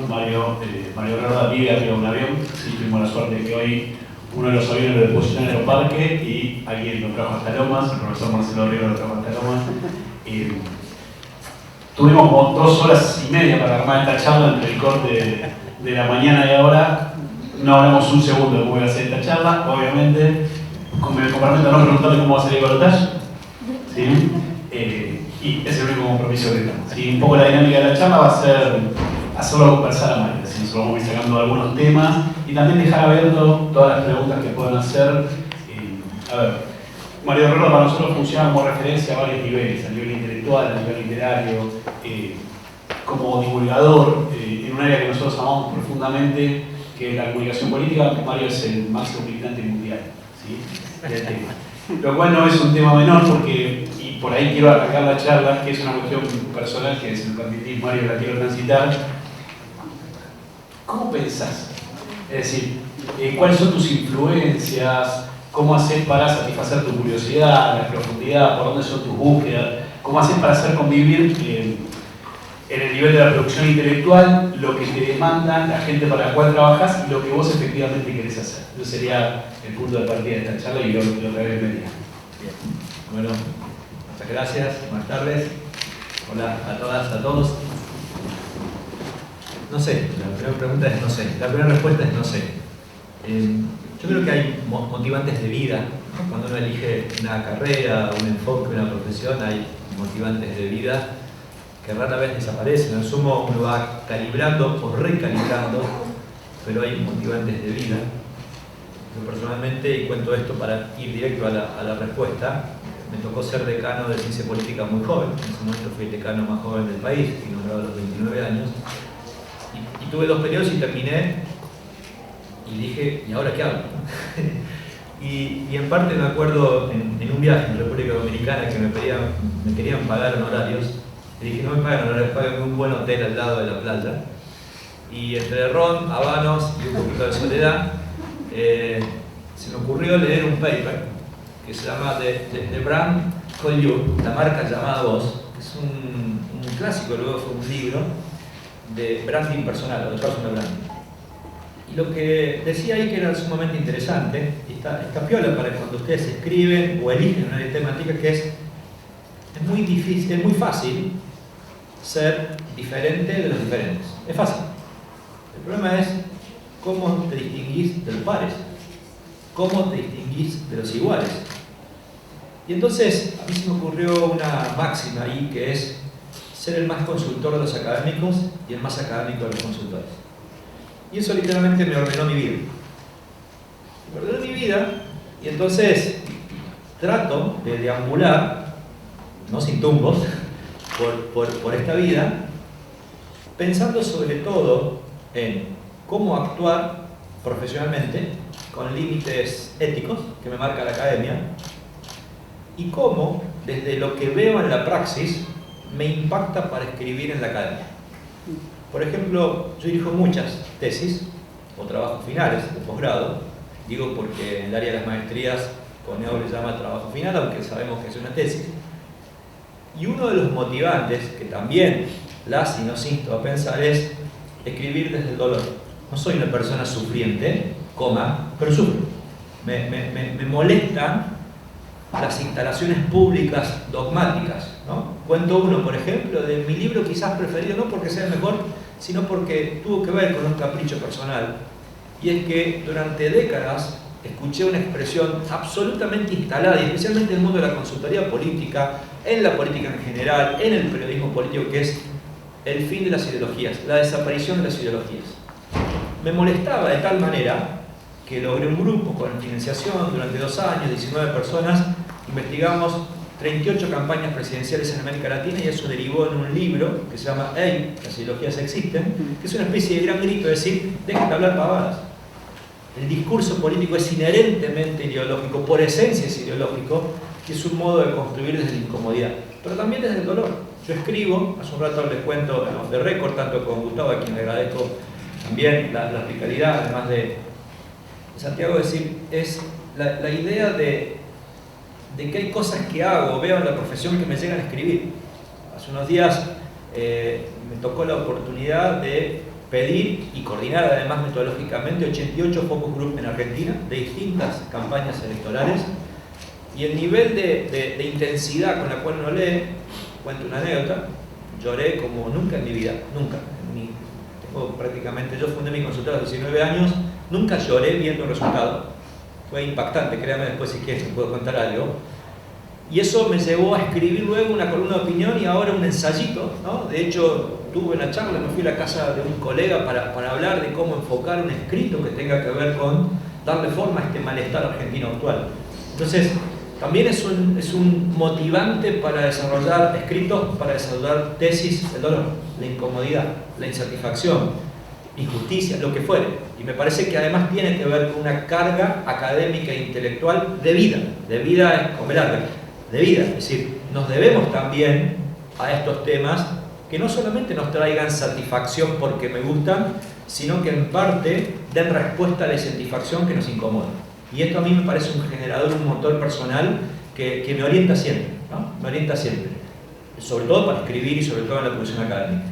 Mario Roda vive arriba de un avión. Sí, tuvimos la suerte de que hoy uno de los aviones lo depositó en el aeroparque y alguien lo trajo hasta Lomas, el profesor Marcelo Río lo trajo hasta Lomas. Tuvimos como 2 horas y media para armar esta charla entre el corte de la mañana y ahora. No hablamos un segundo de cómo iba a ser esta charla, obviamente. Me comprometo a no preguntarle cómo va a ser el balotaje. ¿Sí? Y ese es el único compromiso que tenemos. ¿Sí? Un poco la dinámica de la charla va a ser hacerlo conversar a Mario. ¿Sí? Nosotros vamos a ir sacando algunos temas y también dejar abierto todas las preguntas que puedan hacer. A ver, Mario Roda para nosotros funciona como referencia a varios niveles, a nivel intelectual, a nivel literario, como divulgador, en un área que nosotros amamos profundamente, que es la comunicación política. Mario es el máximo militante mundial, ¿sí? Del tema. Lo cual no es un tema menor porque, y por ahí quiero arrancar la charla, que es una cuestión personal que si me permitís, Mario, la quiero transitar. ¿Cómo pensás? Es decir, ¿cuáles son tus influencias? ¿Cómo haces para satisfacer tu curiosidad, la profundidad? ¿Por dónde son tus búsquedas? ¿Cómo haces para hacer convivir en el nivel de la producción intelectual lo que te demanda la gente para la cual trabajas y lo que vos efectivamente querés hacer? Eso sería el punto de partida de esta charla y lo traeré en media. Bien. Bueno, muchas gracias. Buenas tardes. Hola a todas, a todos. No sé, la primera pregunta es no sé. La primera respuesta es no sé. Yo creo que hay motivantes de vida, ¿no? Cuando uno elige una carrera, un enfoque, una profesión, hay motivantes de vida que rara vez desaparecen. En sumo uno va calibrando o recalibrando, pero hay motivantes de vida. Yo personalmente, y cuento esto para ir directo a la respuesta, me tocó ser decano de ciencia política muy joven. En ese momento fui el decano más joven del país, fui nombrado a los 29 años. Y tuve 2 periodos y terminé. Y dije, ¿y ahora qué hago? y en parte me acuerdo en un viaje en República Dominicana que me querían pagar honorarios. Y dije, no me paguen honorarios, págame un buen hotel al lado de la playa. Y entre ron, habanos y un poquito de soledad, se me ocurrió leer un paper que se llama The Brand Call You, la marca llamada Vos. Es un clásico, luego fue un libro de branding personal, o de personal branding. Y lo que decía ahí que era sumamente interesante, y está piola para cuando ustedes escriben o eligen una área temática, que es muy difícil, es muy fácil ser diferente de los diferentes. Es fácil. El problema es cómo te distinguís de los pares, cómo te distinguís de los iguales. Y entonces a mí se me ocurrió una máxima ahí que es ser el más consultor de los académicos y el más académico de los consultores. Y eso literalmente me ordenó mi vida. Me ordenó mi vida y entonces trato de deambular, no sin tumbos, por esta vida, pensando sobre todo en cómo actuar profesionalmente con límites éticos que me marca la academia y cómo, desde lo que veo en la praxis, me impacta para escribir en la academia. Por ejemplo, yo dirijo muchas tesis o trabajos finales de posgrado, digo porque en el área de las maestrías CONEO le llama trabajo final, aunque sabemos que es una tesis. Y uno de los motivantes, que también las y nos insto a pensar, es escribir desde el dolor. No soy una persona sufriente, pero sufro. Me molestan las instalaciones públicas dogmáticas, ¿no? Cuento uno, por ejemplo, de mi libro quizás preferido, no porque sea el mejor, sino porque tuvo que ver con un capricho personal. Y es que durante décadas escuché una expresión absolutamente instalada, y especialmente en el mundo de la consultoría política, en la política en general, en el periodismo político, que es el fin de las ideologías, la desaparición de las ideologías. Me molestaba de tal manera que logré un grupo con financiación durante 2 años, 19 personas, investigamos 38 campañas presidenciales en América Latina y eso derivó en un libro que se llama Hey, las ideologías existen, que es una especie de gran grito de decir, dejen de hablar pavadas. El discurso político es inherentemente ideológico, por esencia es ideológico, que es un modo de construir desde la incomodidad, pero también desde el dolor. Yo escribo, hace un rato les cuento de récord, tanto con Gustavo, a quien le agradezco también la hospitalidad, además de Santiago, decir, es la idea de que hay cosas que hago, veo en la profesión que me llegan a escribir. Hace unos días me tocó la oportunidad de pedir y coordinar además metodológicamente 88 focus group en Argentina de distintas campañas electorales, y el nivel de intensidad con la cual uno lee, cuento una anécdota, lloré como nunca en mi vida, nunca. Yo fundé mi consultorio a los 19 años, nunca lloré viendo un resultado. Fue impactante, créame después si quieres te puedo contar algo. Y eso me llevó a escribir luego una columna de opinión y ahora un ensayito, ¿no? De hecho, tuve una charla, me fui a la casa de un colega para hablar de cómo enfocar un escrito que tenga que ver con darle forma a este malestar argentino actual. Entonces, también es un motivante para desarrollar escritos, para desarrollar tesis, el dolor, la incomodidad, la insatisfacción, injusticia, lo que fuere. Y me parece que además tiene que ver con una carga académica e intelectual de vida es como larga, de vida. Es decir, nos debemos también a estos temas que no solamente nos traigan satisfacción porque me gustan, sino que en parte den respuesta a la insatisfacción que nos incomoda. Y esto a mí me parece un generador, un motor personal que me orienta siempre, ¿no? Me orienta siempre, sobre todo para escribir y sobre todo en la producción académica.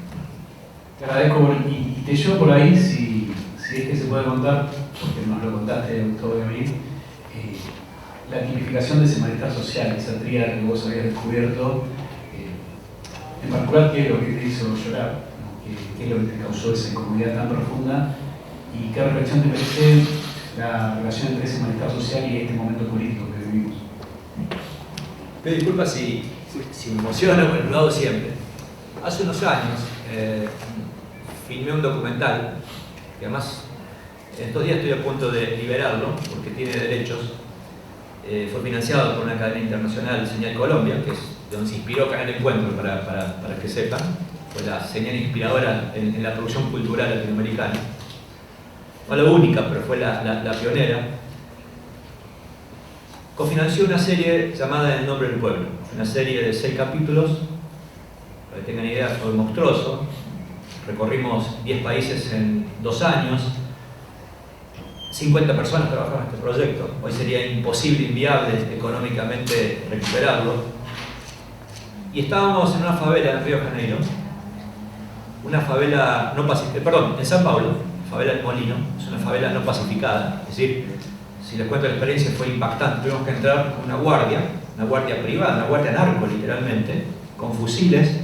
Te agradezco y te llevo por ahí, si es que se puede contar, porque nos lo contaste todo de mí, la tipificación de ese malestar social, esa tríada que vos habías descubierto, en particular qué es lo que te hizo llorar, ¿no? ¿Qué es lo que te causó esa incomodidad tan profunda y qué reflexión te merece la relación entre ese malestar social y este momento político que vivimos? Pido disculpas si me emociono, pero lo hago siempre. Hace unos años filmé un documental, que además en estos días estoy a punto de liberarlo, porque tiene derechos. Fue financiado por una cadena internacional, Señal Colombia, que es de donde se inspiró Canal Encuentro, para que sepan. Fue la señal inspiradora en la producción cultural latinoamericana. No la única, pero fue la pionera. Cofinanció una serie llamada El Nombre del Pueblo, una serie de 6 capítulos, para que tengan idea, fue monstruoso. Recorrimos 10 países en 2 años, 50 personas trabajaron en este proyecto. Hoy sería imposible, inviable económicamente recuperarlo. Y estábamos en una favela en Río de Janeiro, una favela no pacificada, en San Pablo, favela del Molino, es una favela no pacificada. Es decir, si les cuento la experiencia, fue impactante. Tuvimos que entrar con una guardia privada, una guardia narco literalmente, con fusiles.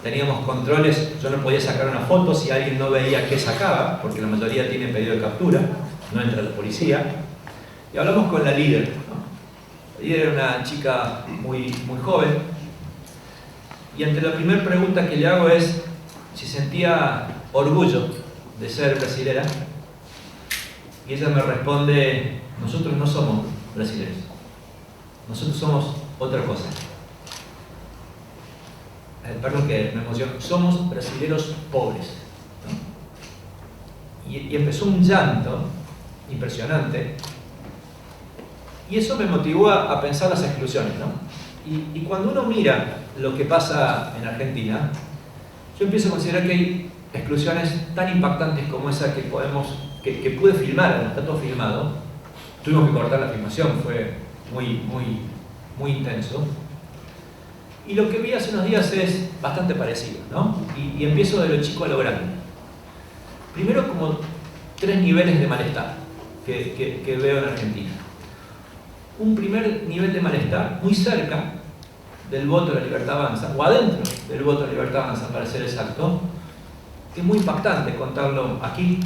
Teníamos controles, yo no podía sacar una foto si alguien no veía qué sacaba, porque la mayoría tiene pedido de captura, no entra la policía. Y hablamos con la líder, ¿no? La líder era una chica muy joven, y ante la primera pregunta que le hago es si sentía orgullo de ser brasilera, y ella me responde: nosotros no somos brasileños, nosotros somos otra cosa. Perdón que me emociono, somos brasileros pobres, ¿no? Y empezó un llanto impresionante, y eso me motivó a pensar las exclusiones, ¿no? Y cuando uno mira lo que pasa en Argentina, yo empiezo a considerar que hay exclusiones tan impactantes como esa que pude filmar, está todo filmado. Tuvimos que cortar la filmación, fue muy intenso. Y lo que vi hace unos días es bastante parecido, ¿no? Y empiezo de lo chico a lo grande. Primero, como 3 niveles de malestar que veo en Argentina. Un primer nivel de malestar muy cerca del voto de la Libertad Avanza, o adentro del voto de la Libertad Avanza, para ser exacto, que es muy impactante contarlo aquí,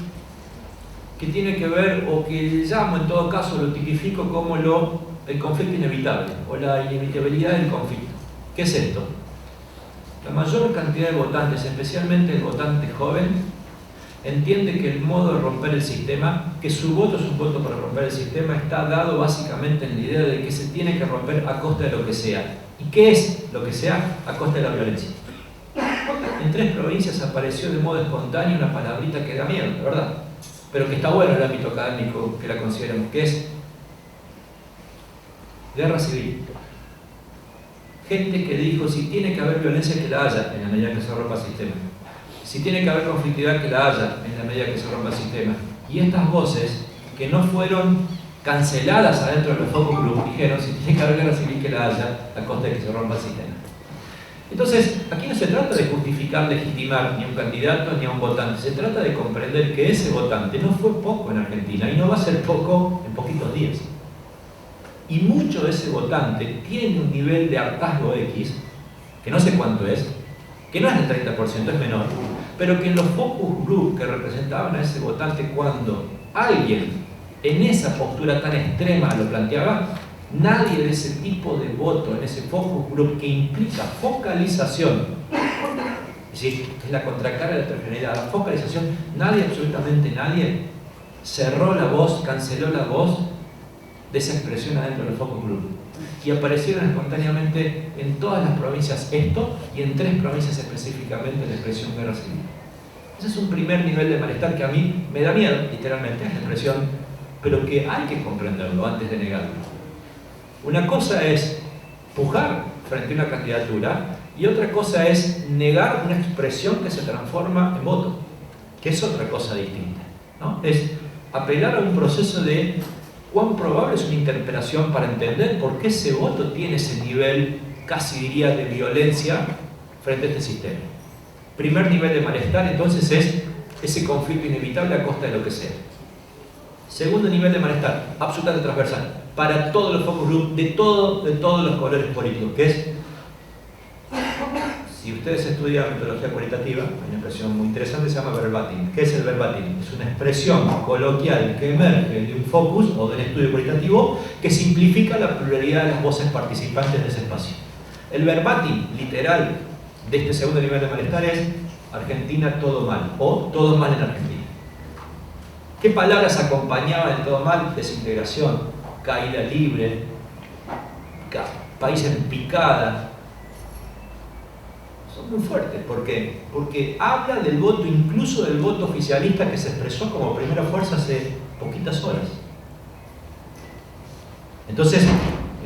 que tiene que ver, o que llamo en todo caso, lo tipifico como el conflicto inevitable, o la inevitabilidad del conflicto. ¿Qué es esto? La mayor cantidad de votantes, especialmente el votante joven, entiende que el modo de romper el sistema, que su voto es un voto para romper el sistema, está dado básicamente en la idea de que se tiene que romper a costa de lo que sea. ¿Y qué es lo que sea? A costa de la violencia. En 3 provincias apareció de modo espontáneo una palabrita que da miedo, la verdad, pero que está bueno en el ámbito académico que la consideramos, que es guerra civil. Gente que dijo: si tiene que haber violencia, que la haya en la medida que se rompa el sistema. Si tiene que haber conflictividad, que la haya en la medida que se rompa el sistema. Y estas voces, que no fueron canceladas adentro de los focus group, dijeron: si tiene que haber guerra civil, que la haya a costa de que se rompa el sistema. Entonces, aquí no se trata de justificar, legitimar ni a un candidato ni a un votante, se trata de comprender que ese votante no fue poco en Argentina y no va a ser poco en poquitos días. Y mucho de ese votante tiene un nivel de hartazgo X, que no sé cuánto es, que no es del 30%, es menor, pero que en los focus group que representaban a ese votante cuando alguien en esa postura tan extrema lo planteaba, nadie de ese tipo de voto, en ese focus group que implica focalización, es decir, es la contracara de la heterogeneidad, la focalización, nadie, absolutamente nadie, cerró la voz, canceló la voz de esa expresión adentro del focus group. Y aparecieron espontáneamente en todas las provincias esto y en 3 provincias específicamente la expresión guerra civil. Ese es un primer nivel de malestar que a mí me da miedo, literalmente, es la expresión, pero que hay que comprenderlo antes de negarlo. Una cosa es pujar frente a una candidatura y otra cosa es negar una expresión que se transforma en voto, que es otra cosa distinta, ¿no? Es apelar a un proceso de cuán probable es una interpelación para entender por qué ese voto tiene ese nivel, casi diría, de violencia frente a este sistema. Primer nivel de malestar, entonces, es ese conflicto inevitable a costa de lo que sea. Segundo nivel de malestar, absolutamente transversal, para todos los focus group, de todos los colores políticos, que es, si ustedes estudian metodología cualitativa, hay una expresión muy interesante que se llama verbatim. ¿Qué es el verbatim? Es una expresión coloquial que emerge de un focus o de un estudio cualitativo que simplifica la pluralidad de las voces participantes de ese espacio. El verbatim literal de este segundo nivel de malestar es Argentina todo mal, o todo mal en Argentina. ¿Qué palabras acompañaban el todo mal? Desintegración, caída libre, país en picada. Son muy fuertes. ¿Por qué? Porque habla del voto, incluso del voto oficialista que se expresó como primera fuerza hace poquitas horas. Entonces,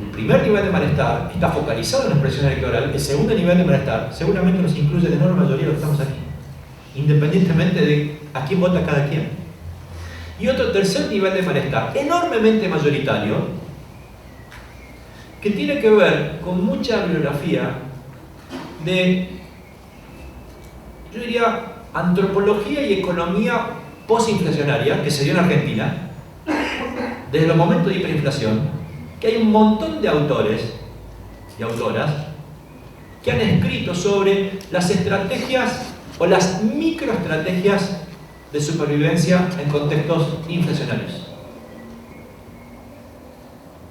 el primer nivel de malestar está focalizado en la expresión electoral. El segundo nivel de malestar seguramente nos incluye la enorme mayoría de los que estamos aquí, independientemente de a quién vota cada quien. Y otro tercer nivel de malestar, enormemente mayoritario, que tiene que ver con mucha bibliografía de, yo diría, antropología y economía postinflacionaria, que se dio en Argentina, desde los momentos de hiperinflación, que hay un montón de autores y autoras que han escrito sobre las estrategias o las microestrategias de supervivencia en contextos inflacionarios.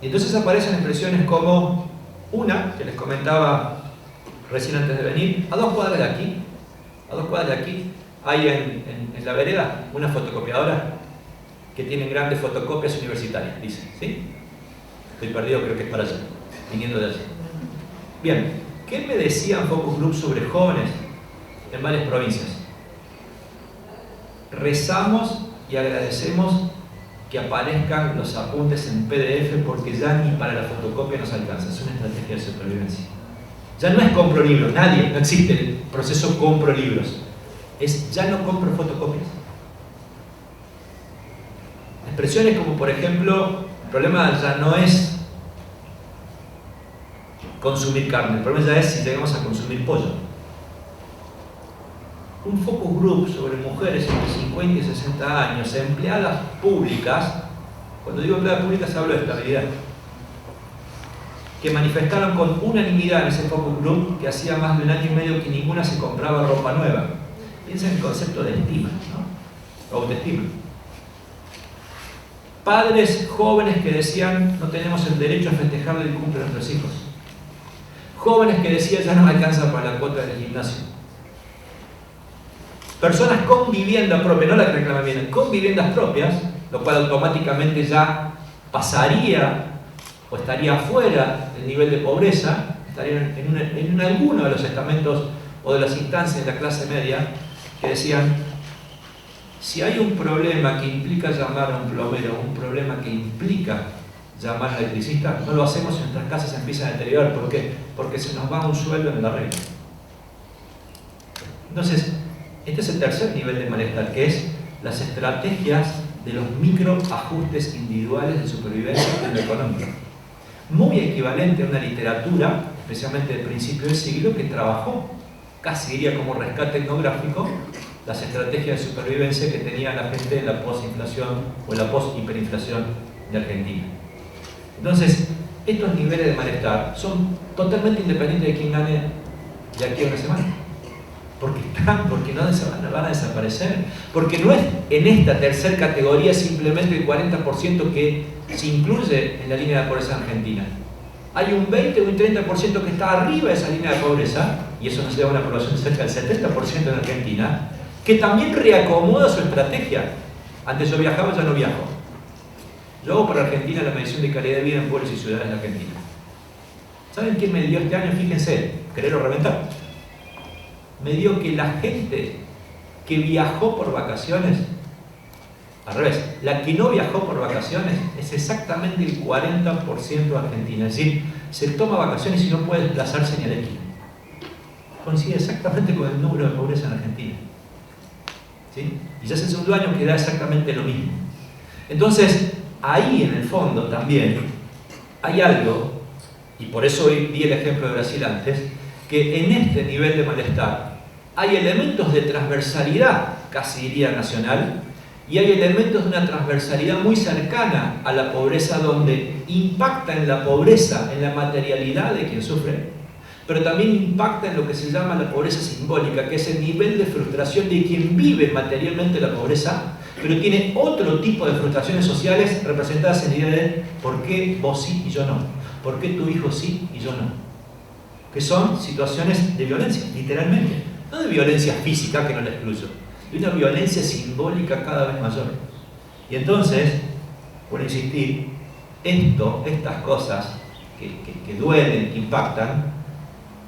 Y entonces aparecen expresiones como una, que les comentaba recién antes de venir, a 2 cuadras de aquí, hay en la vereda una fotocopiadora que tiene grandes fotocopias universitarias, dice, ¿sí? Estoy perdido, creo que es para allá, viniendo de allí. Bien, ¿qué me decían focus group sobre jóvenes en varias provincias? Rezamos y agradecemos que aparezcan los apuntes en PDF porque ya ni para la fotocopia nos alcanza. Es una estrategia de supervivencia. Ya no es compro libros, no existe el proceso compro libros. Es ya no compro fotocopias. Expresiones como, por ejemplo, el problema ya no es consumir carne, el problema ya es si llegamos a consumir pollo. Un focus group sobre mujeres entre 50 y 60 años, empleadas públicas, cuando digo empleadas públicas hablo de estabilidad, que manifestaron con unanimidad en ese focus group que hacía más de 1 año y medio que ninguna se compraba ropa nueva. Piensa en el concepto de estima, ¿no? Autoestima. Padres jóvenes que decían no tenemos el derecho a festejar el cumple de nuestros hijos. Jóvenes que decían ya no me alcanza para la cuota del gimnasio. Personas con vivienda propia, no la que reclaman bien, con viviendas propias, lo cual automáticamente ya pasaría o estaría fuera del nivel de pobreza, estaría en alguno de los estamentos o de las instancias de la clase media, que decían, si hay un problema que implica llamar a un plomero, un problema que implica llamar al electricista, no lo hacemos y nuestras casas se empiezan a deteriorar. ¿Por qué? Porque se nos va un sueldo en el arreglo. Entonces, este es el tercer nivel de malestar, que es las estrategias de los microajustes individuales de supervivencia en lo económico. Muy equivalente a una literatura especialmente del principio del siglo, que trabajó, casi diría como rescate etnográfico, las estrategias de supervivencia que tenía la gente en la posinflación o en la post-hiperinflación de Argentina. Entonces, estos niveles de malestar son totalmente independientes de quién gane de aquí a una semana. Porque están, porque no van a desaparecer. Porque no es en esta tercera categoría simplemente el 40% que se incluye en la línea de pobreza argentina. Hay un 20 o un 30% que está arriba de esa línea de pobreza, y eso nos lleva a una población de cerca del 70% en Argentina, que también reacomoda su estrategia. Antes yo viajaba, ya no viajo. Yo hago para Argentina la medición de calidad de vida en pueblos y ciudades de Argentina. ¿Saben qué me dio este año? Fíjense, quererlo reventar. Me dio que la gente que viajó por vacaciones, al revés, la que no viajó por vacaciones es exactamente el 40% de Argentina. Es decir, se toma vacaciones y no puede desplazarse ni a la esquina. Coincide exactamente con el número de pobreza en Argentina. ¿Sí? Y ya es el segundo año que da exactamente lo mismo. Entonces, ahí en el fondo también hay algo, y por eso hoy di el ejemplo de Brasil antes, que en este nivel de malestar hay elementos de transversalidad, casi diría nacional, y hay elementos de una transversalidad muy cercana a la pobreza, donde impacta en la pobreza, en la materialidad de quien sufre, pero también impacta en lo que se llama la pobreza simbólica, que es el nivel de frustración de quien vive materialmente la pobreza, pero tiene otro tipo de frustraciones sociales representadas en la idea de ¿por qué vos sí y yo no? ¿Por qué tu hijo sí y yo no? Que son situaciones de violencia, literalmente. No de violencia física, que no la excluyo, de una violencia simbólica cada vez mayor. Y entonces, por insistir, estas cosas que duelen, que impactan,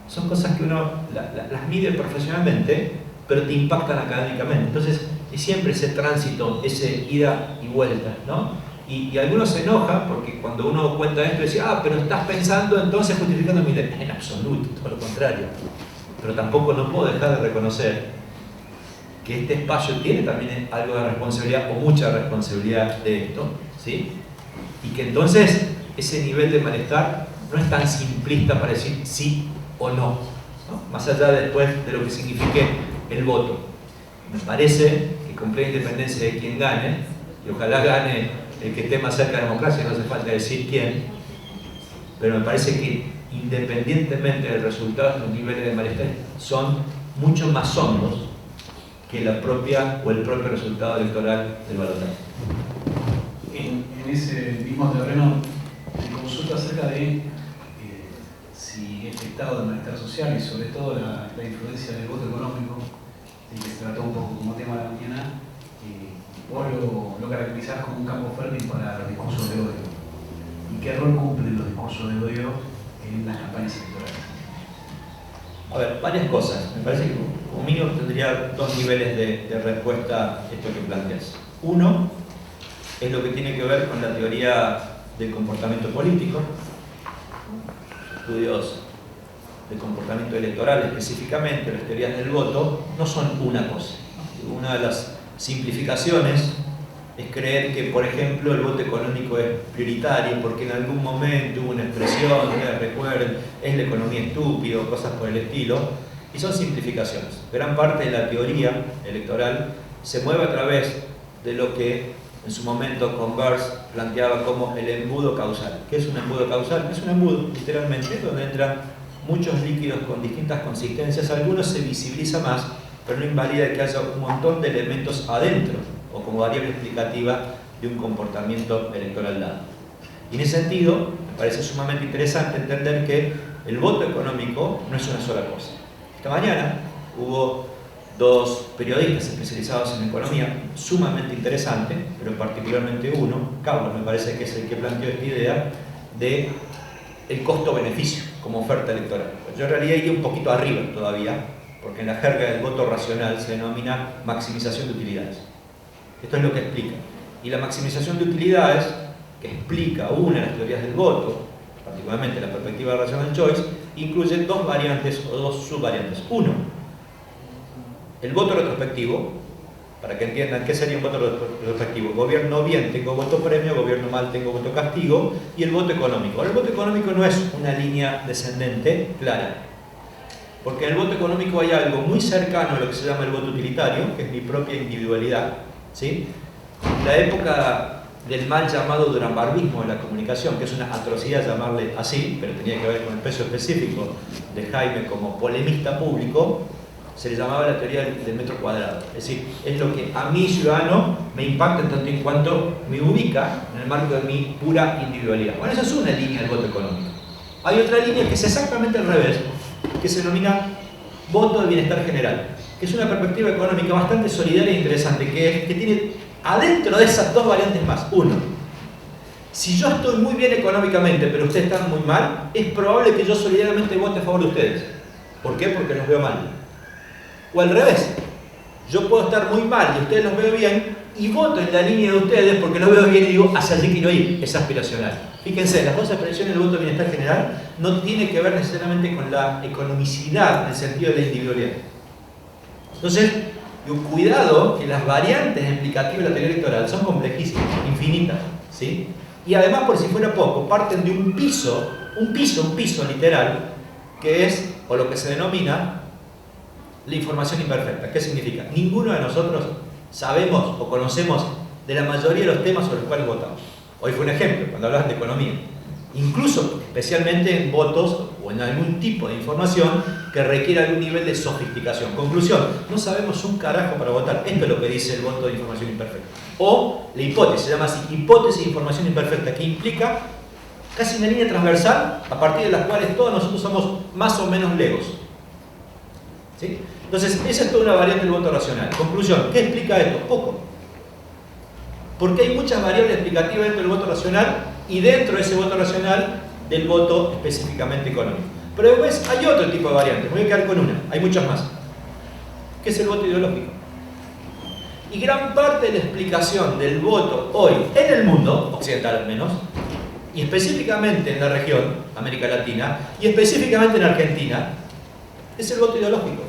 son cosas que uno las mide profesionalmente, pero te impactan académicamente. Entonces, es siempre ese tránsito, ese ida y vuelta, ¿no? Y algunos se enojan porque cuando uno cuenta esto, dice, pero estás pensando entonces justificando mi ley. En absoluto, todo lo contrario. Pero tampoco no puedo dejar de reconocer que este espacio tiene también algo de responsabilidad o mucha responsabilidad de esto, ¿sí? Y que entonces ese nivel de malestar no es tan simplista para decir sí o no, ¿no? Más allá después de lo que signifique el voto. Me parece que con plena independencia de quien gane, y ojalá gane el que esté más cerca de la democracia, no hace falta decir quién, pero me parece que independientemente del resultado, los niveles de malestar son mucho más hondos que la propia o el propio resultado electoral del balotaje. En ese mismo terreno, me consulta acerca de si este estado de malestar social y sobre todo la influencia del voto económico, que se trató un poco como tema de la mañana, vos lo caracterizás como un campo fértil para los discursos de odio. ¿Y qué rol cumplen los discursos de odio en las campañas electorales? A ver, varias cosas. Me parece que conmigo tendría dos niveles de respuesta a esto que planteas. Uno es lo que tiene que ver con la teoría del comportamiento político, estudios de comportamiento electoral específicamente, las teorías del voto, no son una cosa. Una de las simplificaciones es creer que, por ejemplo, el voto económico es prioritario porque en algún momento hubo una expresión, recuerden, es la economía estúpida, cosas por el estilo, y son simplificaciones. Gran parte de la teoría electoral se mueve a través de lo que en su momento Converse planteaba como el embudo causal. ¿Qué es un embudo causal? Es un embudo, literalmente, donde entran muchos líquidos con distintas consistencias, algunos se visibiliza más, pero no invalida que haya un montón de elementos adentro, o como variable explicativa de un comportamiento electoral dado. Y en ese sentido, me parece sumamente interesante entender que el voto económico no es una sola cosa. Esta mañana hubo dos periodistas especializados en economía, sumamente interesantes, pero particularmente uno, Carlos me parece que es el que planteó esta idea de el costo-beneficio como oferta electoral. Yo en realidad iría un poquito arriba todavía, porque en la jerga del voto racional se denomina maximización de utilidades. Esto es lo que explica. Y la maximización de utilidades, que explica una de las teorías del voto, particularmente la perspectiva de rational choice, incluye dos variantes o dos subvariantes. Uno, el voto retrospectivo, para que entiendan qué sería un voto retroactivo. Gobierno bien, tengo voto premio, gobierno mal, tengo voto castigo, y el voto económico. Ahora, el voto económico no es una línea descendente clara, porque en el voto económico hay algo muy cercano a lo que se llama el voto utilitario, que es mi propia individualidad, ¿sí? La época del mal llamado duranbarbismo en la comunicación, que es una atrocidad llamarle así, pero tenía que ver con el peso específico de Jaime como polemista público, se le llamaba la teoría del metro cuadrado. Es decir, es lo que a mí, ciudadano, me impacta en tanto en cuanto me ubica en el marco de mi pura individualidad. Bueno, esa es una línea del voto económico. Hay otra línea que es exactamente al revés, que se denomina voto de bienestar general, que es una perspectiva económica bastante solidaria e interesante, que tiene adentro de esas dos variantes más. Uno, si yo estoy muy bien económicamente, pero ustedes están muy mal, es probable que yo solidariamente vote a favor de ustedes. ¿Por qué? Porque los veo mal. O al revés, yo puedo estar muy mal y ustedes los veo bien, y voto en la línea de ustedes porque los veo bien y digo, hacia allí quiero ir. Es aspiracional. Fíjense, las dos expresiones del voto de bienestar general no tienen que ver necesariamente con la economicidad en el sentido de la individualidad. Entonces, cuidado, que las variantes explicativas de la teoría electoral son complejísimas, infinitas, ¿sí? Y además, por si fuera poco, parten de un piso literal, que es, o lo que se denomina, la información imperfecta. ¿Qué significa? Ninguno de nosotros sabemos o conocemos de la mayoría de los temas sobre los cuales votamos. Hoy fue un ejemplo, cuando hablaban de economía. Incluso, especialmente en votos o en algún tipo de información que requiere algún nivel de sofisticación. Conclusión, no sabemos un carajo para votar. Esto es lo que dice el voto de información imperfecta. O la hipótesis, se llama así, hipótesis de información imperfecta, que implica casi una línea transversal a partir de las cuales todos nosotros somos más o menos legos. ¿Sí? Entonces, esa es toda una variante del voto racional. Conclusión, ¿qué explica esto? Poco. Porque hay muchas variables explicativas dentro del voto racional y dentro de ese voto racional del voto específicamente económico. Pero después hay otro tipo de variantes, me voy a quedar con una, hay muchas más, que es el voto ideológico. Y gran parte de la explicación del voto hoy en el mundo, occidental al menos, y específicamente en la región, América Latina, y específicamente en Argentina, es el voto ideológico.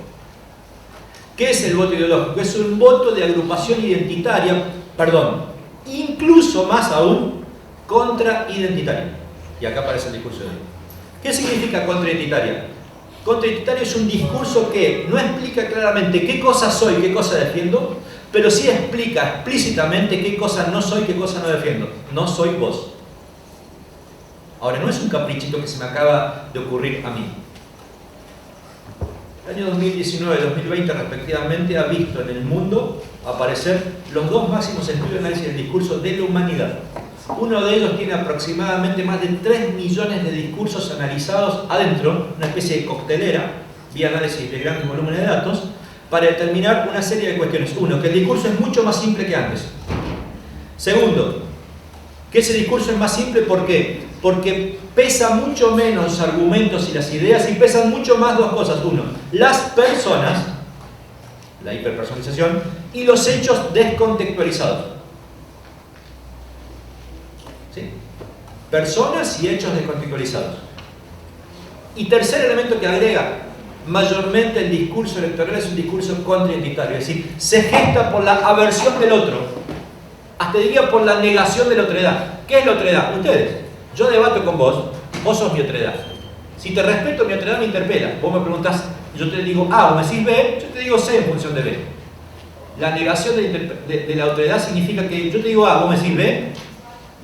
¿Qué es el voto ideológico? Es un voto de agrupación identitaria, incluso más aún, contraidentitaria. Y acá aparece el discurso de hoy. ¿Qué significa contraidentitaria? Contraidentitario es un discurso que no explica claramente qué cosa soy, qué cosa defiendo, pero sí explica explícitamente qué cosa no soy, qué cosa no defiendo. No soy vos. Ahora, no es un caprichito que se me acaba de ocurrir a mí. El año 2019-2020 respectivamente ha visto en el mundo aparecer los dos máximos estudios de análisis del discurso de la humanidad. Uno de ellos tiene aproximadamente más de 3 millones de discursos analizados adentro, una especie de coctelera, vía análisis de grandes volúmenes de datos, para determinar una serie de cuestiones. Uno, que el discurso es mucho más simple que antes. Segundo, que ese discurso es más simple, ¿por qué? Porque pesa mucho menos los argumentos y las ideas y pesan mucho más dos cosas. Uno, las personas, la hiperpersonalización, y los hechos descontextualizados. ¿Sí? Personas y hechos descontextualizados. Y tercer elemento que agrega, mayormente el discurso electoral es un discurso contraidentitario, es decir, se gesta por la aversión del otro, hasta diría por la negación de la otredad. ¿Qué es la otredad? Ustedes. Yo debato con vos, vos sos mi otredad. Si te respeto, mi otredad me interpela. Vos me preguntás, yo te digo A, vos me decís B, yo te digo C en función de B. La negación de la otredad significa que yo te digo A, vos me decís B,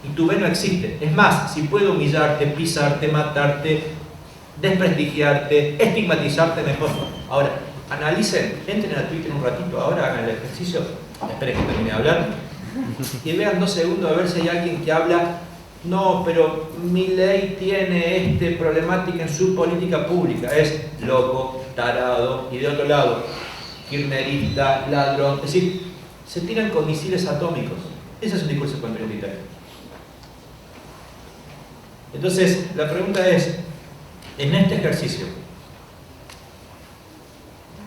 y tu B no existe. Es más, si puedo humillarte, pisarte, matarte, desprestigiarte, estigmatizarte, mejor. Ahora, analicen, entren a Twitter un ratito, ahora hagan el ejercicio, esperen que termine de hablar, y vean 2 segundos a ver si hay alguien que habla. No, pero Milei tiene problemática en su política pública. Es loco, tarado, y de otro lado, kirchnerista, ladrón. Es decir, se tiran con misiles atómicos. Ese es un discurso contraidentitario. Entonces, la pregunta es, en este ejercicio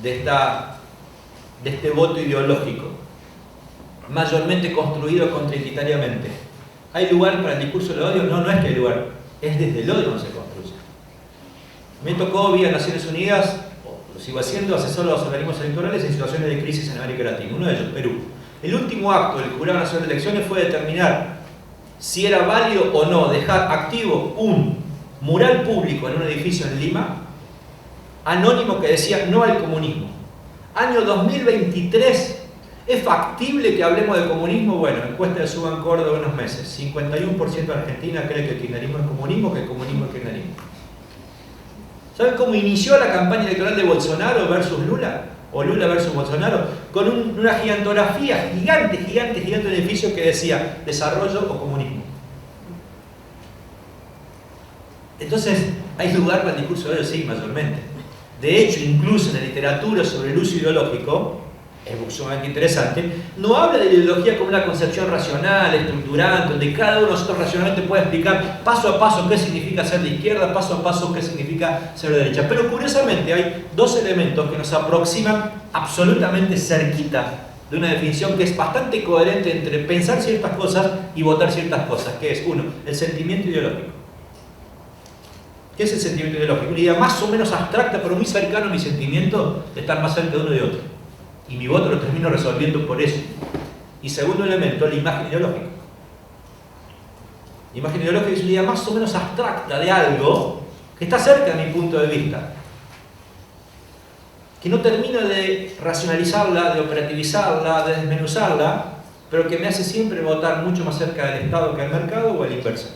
de este voto ideológico, mayormente construido contraidentitariamente, ¿hay lugar para el discurso del odio? No, no es que hay lugar, es desde el odio donde se construye. Me tocó vía Naciones Unidas, o lo sigo haciendo, asesor a los organismos electorales en situaciones de crisis en América Latina, uno de ellos, Perú. El último acto del Jurado Nacional de Elecciones fue determinar si era válido o no dejar activo un mural público en un edificio en Lima, anónimo, que decía no al comunismo. Año 2023, ¿es factible que hablemos de comunismo? Bueno, encuesta de Subancor de unos meses. 51% de Argentina cree que el kirchnerismo es comunismo, que el comunismo es kirchnerismo. ¿Saben cómo inició la campaña electoral de Bolsonaro versus Lula? O Lula versus Bolsonaro, con una gigantografía gigante de edificio que decía desarrollo o comunismo. Entonces, hay lugar para el discurso de odio, sí, mayormente. De hecho, incluso en la literatura sobre el uso ideológico, es sumamente interesante, no habla de la ideología como una concepción racional, estructurante, donde cada uno de nosotros racionalmente puede explicar paso a paso qué significa ser de izquierda, paso a paso qué significa ser de derecha. Pero curiosamente hay dos elementos que nos aproximan absolutamente cerquita de una definición que es bastante coherente entre pensar ciertas cosas y votar ciertas cosas, que es, uno, el sentimiento ideológico. ¿Qué es el sentimiento ideológico? Una idea más o menos abstracta, pero muy cercana a mi sentimiento de estar más cerca de uno y de otro. Y mi voto lo termino resolviendo por eso. Y segundo elemento, la imagen ideológica. La imagen ideológica es una idea más o menos abstracta de algo que está cerca de mi punto de vista. Que no termino de racionalizarla, de operativizarla, de desmenuzarla, pero que me hace siempre votar mucho más cerca del Estado que del mercado o a la inversa.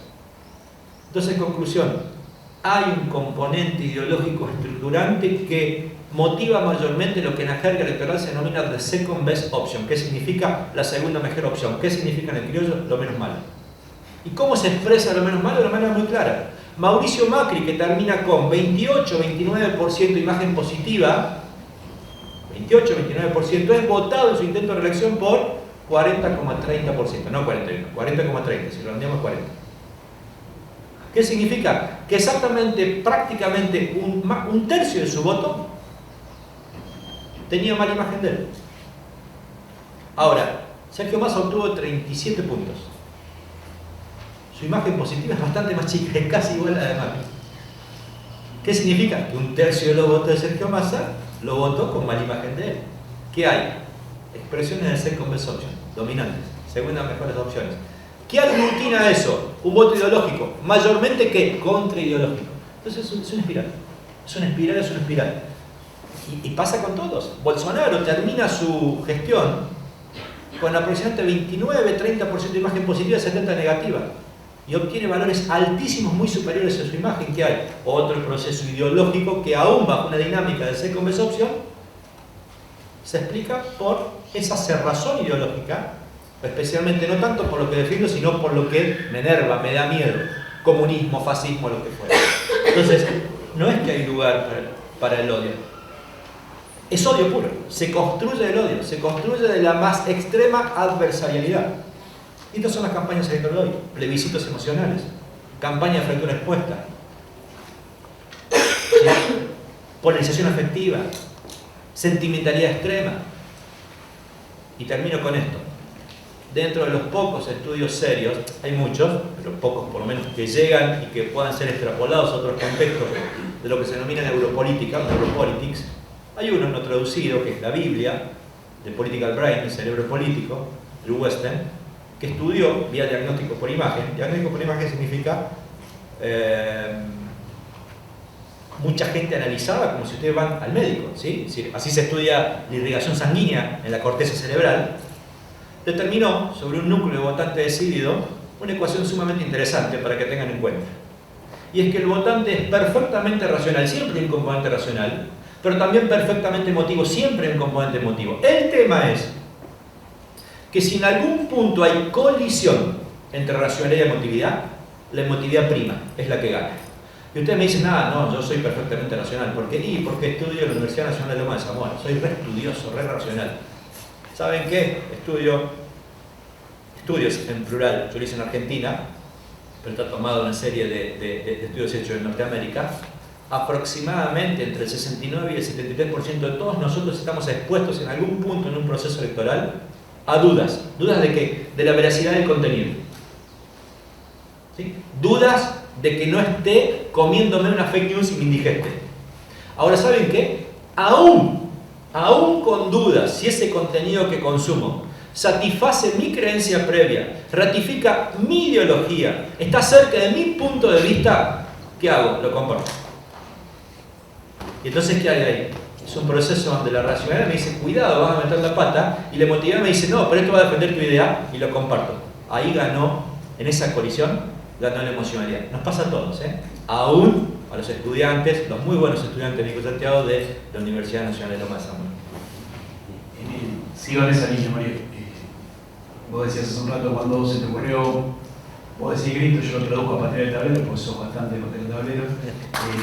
Entonces, conclusión. Hay un componente ideológico estructurante que motiva mayormente lo que en la jerga electoral se denomina the second best option. ¿Qué significa la segunda mejor opción? ¿Qué significa en el criollo? Lo menos malo. ¿Y cómo se expresa lo menos malo? De una manera muy clara. Mauricio Macri, que termina con 28-29% de imagen positiva, 28-29%, es votado en su intento de reelección por 40,30%, no 41, 40,30, si redondeamos 40. ¿Qué significa? Que exactamente, prácticamente un tercio de su voto tenía mala imagen de él. Ahora, Sergio Massa obtuvo 37 puntos. Su imagen positiva es bastante más chica, es casi igual a la de Macri. ¿Qué significa? Que un tercio de los votos de Sergio Massa lo votó con mala imagen de él. ¿Qué hay? Expresiones de second best option, dominantes, segundas mejores opciones. ¿Qué aglutina eso? Un voto ideológico, mayormente ¿qué? Contra-ideológico. Entonces es una espiral. Es una espiral, es una espiral. Y pasa con todos. Bolsonaro termina su gestión con aproximadamente 29-30% de imagen positiva y 70% negativa. Y obtiene valores altísimos, muy superiores a su imagen. ¿Qué hay? Otro proceso ideológico que aún bajo una dinámica de second best option se explica por esa cerrazón ideológica, especialmente no tanto por lo que defiendo, sino por lo que me enerva, me da miedo. Comunismo, fascismo, lo que fuera. Entonces, no es que hay lugar para el odio. Es odio puro. Se construye del odio, se construye de la más extrema adversarialidad. Y estas son las campañas electorales de hoy. Plebiscitos emocionales, campaña de fractura expuesta, polarización afectiva, sentimentalidad extrema. Y termino con esto. Dentro de los pocos estudios serios, hay muchos, pero pocos por lo menos, que llegan y que puedan ser extrapolados a otros contextos de lo que se denomina neuropolítica, neuropolitics. Hay uno no traducido, que es la Biblia, de Political Brain, el cerebro político, Drew Westen, que estudió vía diagnóstico por imagen. Diagnóstico por imagen significa mucha gente analizada como si ustedes van al médico, ¿sí? Así se estudia la irrigación sanguínea en la corteza cerebral. Determinó sobre un núcleo de votante decidido una ecuación sumamente interesante para que tengan en cuenta. Y es que el votante es perfectamente racional, siempre hay un componente racional, pero también perfectamente emotivo, siempre hay un componente emotivo. El tema es que si en algún punto hay colisión entre racionalidad y emotividad, la emotividad prima, es la que gana. Y ustedes me dicen, no, yo soy perfectamente racional. ¿Por qué? Porque estudio en la Universidad Nacional de Loma de Zamora. Soy re estudioso, re racional. ¿Saben qué? Estudios en plural, yo lo hice en Argentina, pero está tomado una serie de estudios hechos en Norteamérica. Aproximadamente entre el 69 y el 73% de todos nosotros estamos expuestos en algún punto en un proceso electoral a dudas. ¿Dudas de qué? De la veracidad del contenido. ¿Sí? Dudas de que no esté comiéndome una fake news y me indigeste. Ahora, ¿saben qué? Aún con dudas si ese contenido que consumo satisface mi creencia previa, ratifica mi ideología, está cerca de mi punto de vista, ¿qué hago? Lo comparto. Y entonces, ¿qué hay ahí? Es un proceso donde la racionalidad me dice, cuidado, vas a meter la pata, y la emotividad me dice, no, pero esto va a defender tu idea, y lo comparto. Ahí ganó, en esa colisión, ganó la emocionalidad. Nos pasa a todos, aún a los estudiantes, los muy buenos estudiantes de Nico Santiago de la Universidad Nacional de Loma de Zamora. Sigo en esa línea, Mario. Vos decías hace un rato cuando se te ocurrió, vos decís grito, yo lo traduzco a patear el tablero, porque sos bastante de patear el tablero,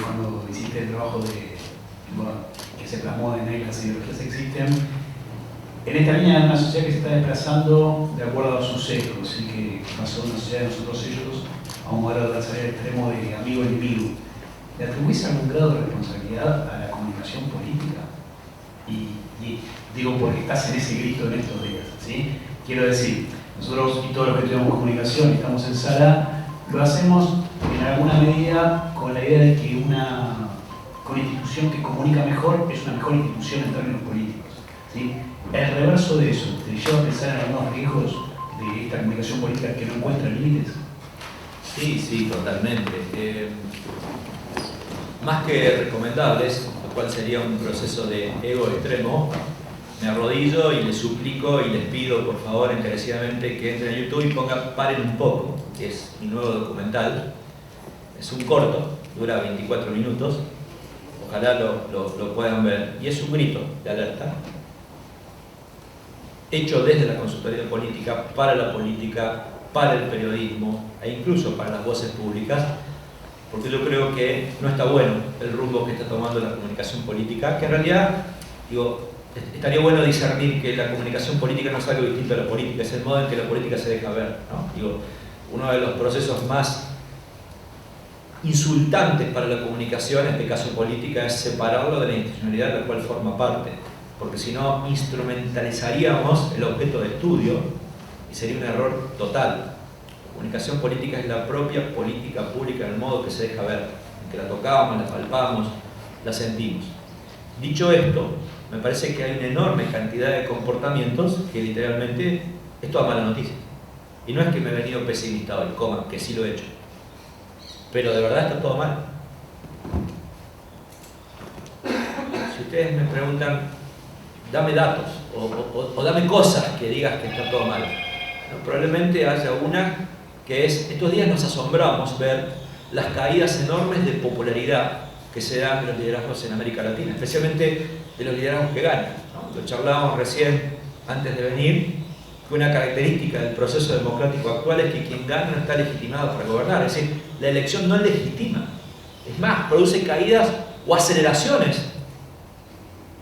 cuando hiciste el trabajo que se plasmó en él, las ideologías existen. En esta línea hay una sociedad que se está desplazando de acuerdo a sus sesgos, y que pasó de una sociedad de nosotros ellos a un modelo de adversario extremo de amigo-enemigo. ¿Le atribuís algún grado de responsabilidad a la comunicación política? Y digo porque estás en ese grito en estos días, ¿sí? Quiero decir, nosotros y todos los que estudiamos comunicación y estamos en sala, lo hacemos en alguna medida con la idea de que una institución que comunica mejor es una mejor institución en términos políticos, ¿sí? El reverso de eso, ¿te lleva a pensar en algunos riesgos de esta comunicación política que no encuentra límites? Sí, totalmente. Más que recomendables, lo cual sería un proceso de ego extremo, me arrodillo y les suplico y les pido por favor encarecidamente que entren a YouTube y pongan Paren un poco, que es mi nuevo documental. Es un corto, dura 24 minutos, ojalá lo puedan ver, y es un grito de alerta hecho desde la consultoría política, para el periodismo e incluso para las voces públicas, porque yo creo que no está bueno el rumbo que está tomando la comunicación política, que en realidad, digo, estaría bueno discernir que la comunicación política no es algo distinto a la política, es el modo en que la política se deja ver, ¿no? Digo, uno de los procesos más insultantes para la comunicación, en este caso política, es separarlo de la institucionalidad de la cual forma parte, porque si no instrumentalizaríamos el objeto de estudio y sería un error total. La comunicación política es la propia política pública en el modo que se deja ver, en que la tocamos, la palpamos, la sentimos. Dicho esto, me parece que hay una enorme cantidad de comportamientos que literalmente es toda mala noticia. Y no es que me he venido pesimista hoy, que sí lo he hecho. Pero de verdad está todo mal. Si ustedes me preguntan, dame datos o dame cosas que digas que está todo mal, ¿no? Probablemente haya una que es, estos días nos asombramos ver las caídas enormes de popularidad que se dan de los liderazgos en América Latina, especialmente de los liderazgos que ganan, ¿no? Lo charlábamos recién antes de venir, que una característica del proceso democrático actual es que quien gana no está legitimado para gobernar, es decir, la elección no legitima, es más, produce caídas o aceleraciones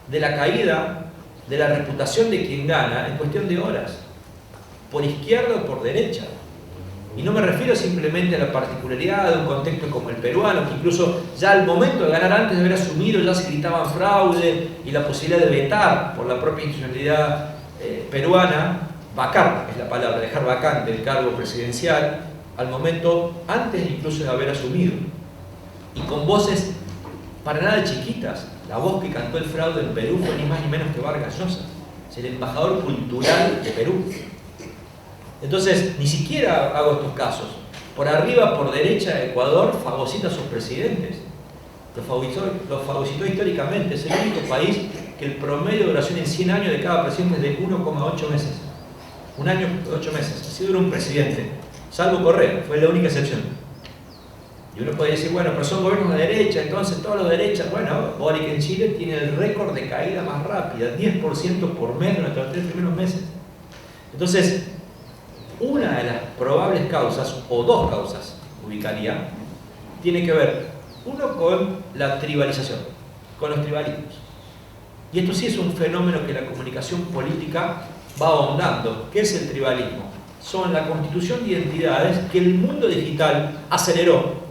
de la caída de la reputación de quien gana en cuestión de horas, por izquierda o por derecha. Y no me refiero simplemente a la particularidad de un contexto como el peruano, que incluso ya al momento de ganar, antes de haber asumido, ya se gritaban fraude y la posibilidad de vetar por la propia institucionalidad peruana, vacar es la palabra, dejar vacante el cargo presidencial, al momento antes incluso de haber asumido. Y con voces para nada chiquitas. La voz que cantó el fraude en Perú fue ni más ni menos que Vargas Llosa, es el embajador cultural de Perú. Entonces, ni siquiera hago estos casos. Por arriba, por derecha, Ecuador fagocita a sus presidentes. Los fagocitó históricamente. Es el único país que el promedio de duración en 100 años de cada presidente es de 1,8 meses. 1 año, 8 meses. Así dura un presidente. Salvo Correa, fue la única excepción. Y uno podría decir, bueno, pero son gobiernos de derecha, entonces todos los de derecha. Bueno, Boric en Chile tiene el récord de caída más rápida, 10% por mes durante los 3 primeros meses. Entonces, una de las probables causas, o dos causas, ubicaría, tiene que ver, uno, con la tribalización, con los tribalismos. Y esto sí es un fenómeno que la comunicación política va ahondando. ¿Qué es el tribalismo? Son la constitución de identidades que el mundo digital aceleró,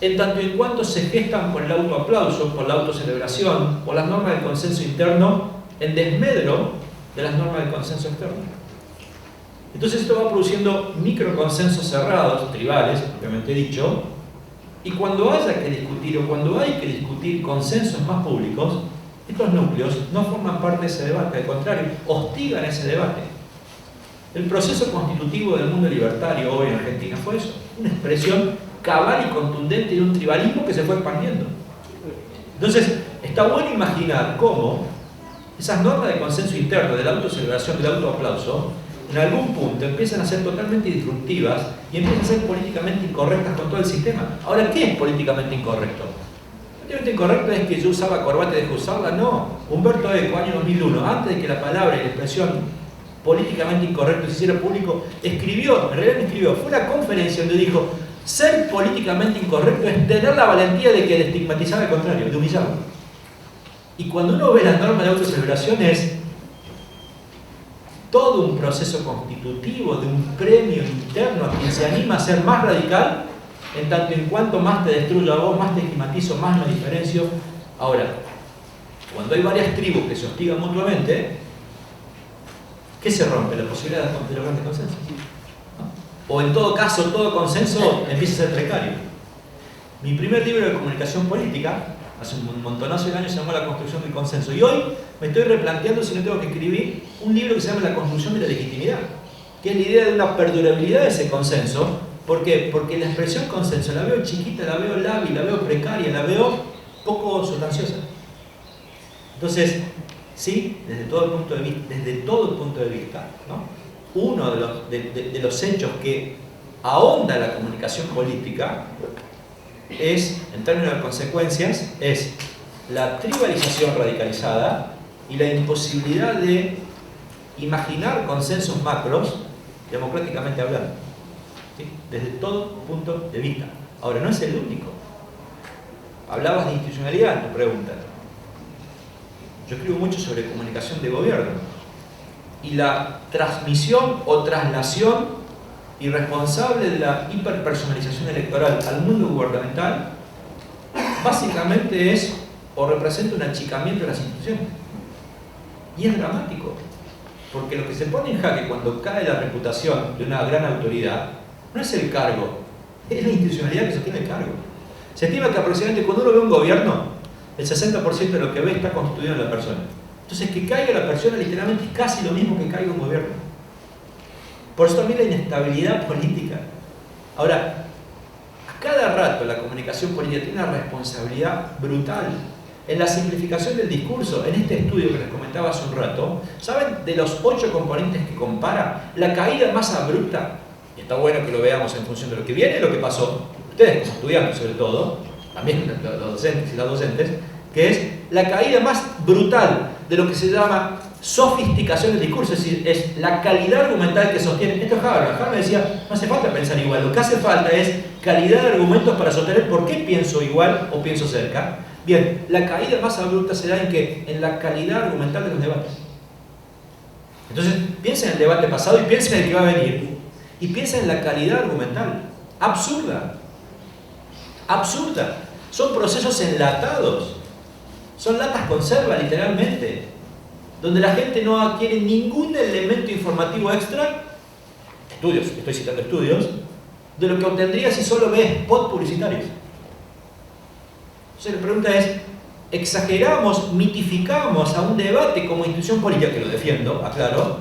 en tanto y en cuanto se gestan por el autoaplauso, por la autocelebración, por las normas del consenso interno, en desmedro de las normas del consenso externo. Entonces esto va produciendo microconsensos cerrados, tribales, propiamente dicho, y cuando haya que discutir o cuando hay que discutir consensos más públicos, estos núcleos no forman parte de ese debate, al contrario, hostigan ese debate. El proceso constitutivo del mundo libertario hoy en Argentina fue eso, una expresión cabal y contundente de un tribalismo que se fue expandiendo. Entonces, está bueno imaginar cómo esas normas de consenso interno, de la autocelebración, del autoaplauso, en algún punto empiezan a ser totalmente disruptivas y empiezan a ser políticamente incorrectas con todo el sistema. Ahora, ¿qué es políticamente incorrecto? Políticamente incorrecto es que yo usaba corbata y dejé usarla. No. Humberto Eco, año 2001, antes de que la palabra y la expresión políticamente incorrecto se hiciera público, escribió, en realidad no escribió, fue una conferencia donde dijo: ser políticamente incorrecto es tener la valentía de que de estigmatizar al contrario, de humillarlo. Y cuando uno ve las normas de autocelebración es todo un proceso constitutivo de un premio interno a quien se anima a ser más radical, en tanto en cuanto más te destruyo a vos, más te estigmatizo, más me diferencio. Ahora, cuando hay varias tribus que se hostigan mutuamente, ¿qué se rompe? La posibilidad de lograr consenso. O en todo caso, todo consenso empieza a ser precario. Mi primer libro de comunicación política, hace un montonazo de años, se llamó La construcción del consenso. Y hoy me estoy replanteando si no tengo que escribir un libro que se llama La construcción de la legitimidad, que es la idea de una perdurabilidad de ese consenso. ¿Por qué? Porque la expresión consenso la veo chiquita, la veo lábil, la veo precaria, la veo poco sustanciosa. Entonces, sí, desde todo el punto de vista, ¿no? Uno de los hechos que ahonda la comunicación política es, en términos de consecuencias, es la tribalización radicalizada y la imposibilidad de imaginar consensos macros democráticamente hablando, ¿sí? Desde todo punto de vista. Ahora, no es el único. Hablabas de institucionalidad en tu pregunta. Yo escribo mucho sobre comunicación de gobierno y la transmisión o traslación irresponsable de la hiperpersonalización electoral al mundo gubernamental básicamente es o representa un achicamiento de las instituciones. Y es dramático, porque lo que se pone en jaque cuando cae la reputación de una gran autoridad no es el cargo, es la institucionalidad que sostiene el cargo. Se estima que aproximadamente cuando uno ve un gobierno, el 60% de lo que ve está constituido en la persona. Entonces, que caiga la persona literalmente es casi lo mismo que caiga un gobierno. Por eso también la inestabilidad política. Ahora, a cada rato la comunicación política tiene una responsabilidad brutal en la simplificación del discurso. En este estudio que les comentaba hace un rato, ¿saben de los 8 componentes que compara? La caída más abrupta, y está bueno que lo veamos en función de lo que viene y lo que pasó, ustedes como estudiantes sobre todo, también los docentes y las docentes, que es la caída más brutal de lo que se llama sofisticación del discurso, es decir, es la calidad argumental que sostiene. Esto es Habermas. Habermas decía, no hace falta pensar igual, lo que hace falta es calidad de argumentos para sostener por qué pienso igual o pienso cerca. Bien, la caída más abrupta será en que en la calidad argumental de los debates. Entonces, piensa en el debate pasado y piensa en el que va a venir. Y piensa en la calidad argumental. Absurda. Absurda. Son procesos enlatados. Son latas conserva, literalmente. Donde la gente no adquiere ningún elemento informativo extra. Estudios, estoy citando estudios, de lo que obtendría si solo ves spots publicitarios. Entonces la pregunta es, exageramos, mitificamos a un debate como institución política, que lo defiendo, aclaro,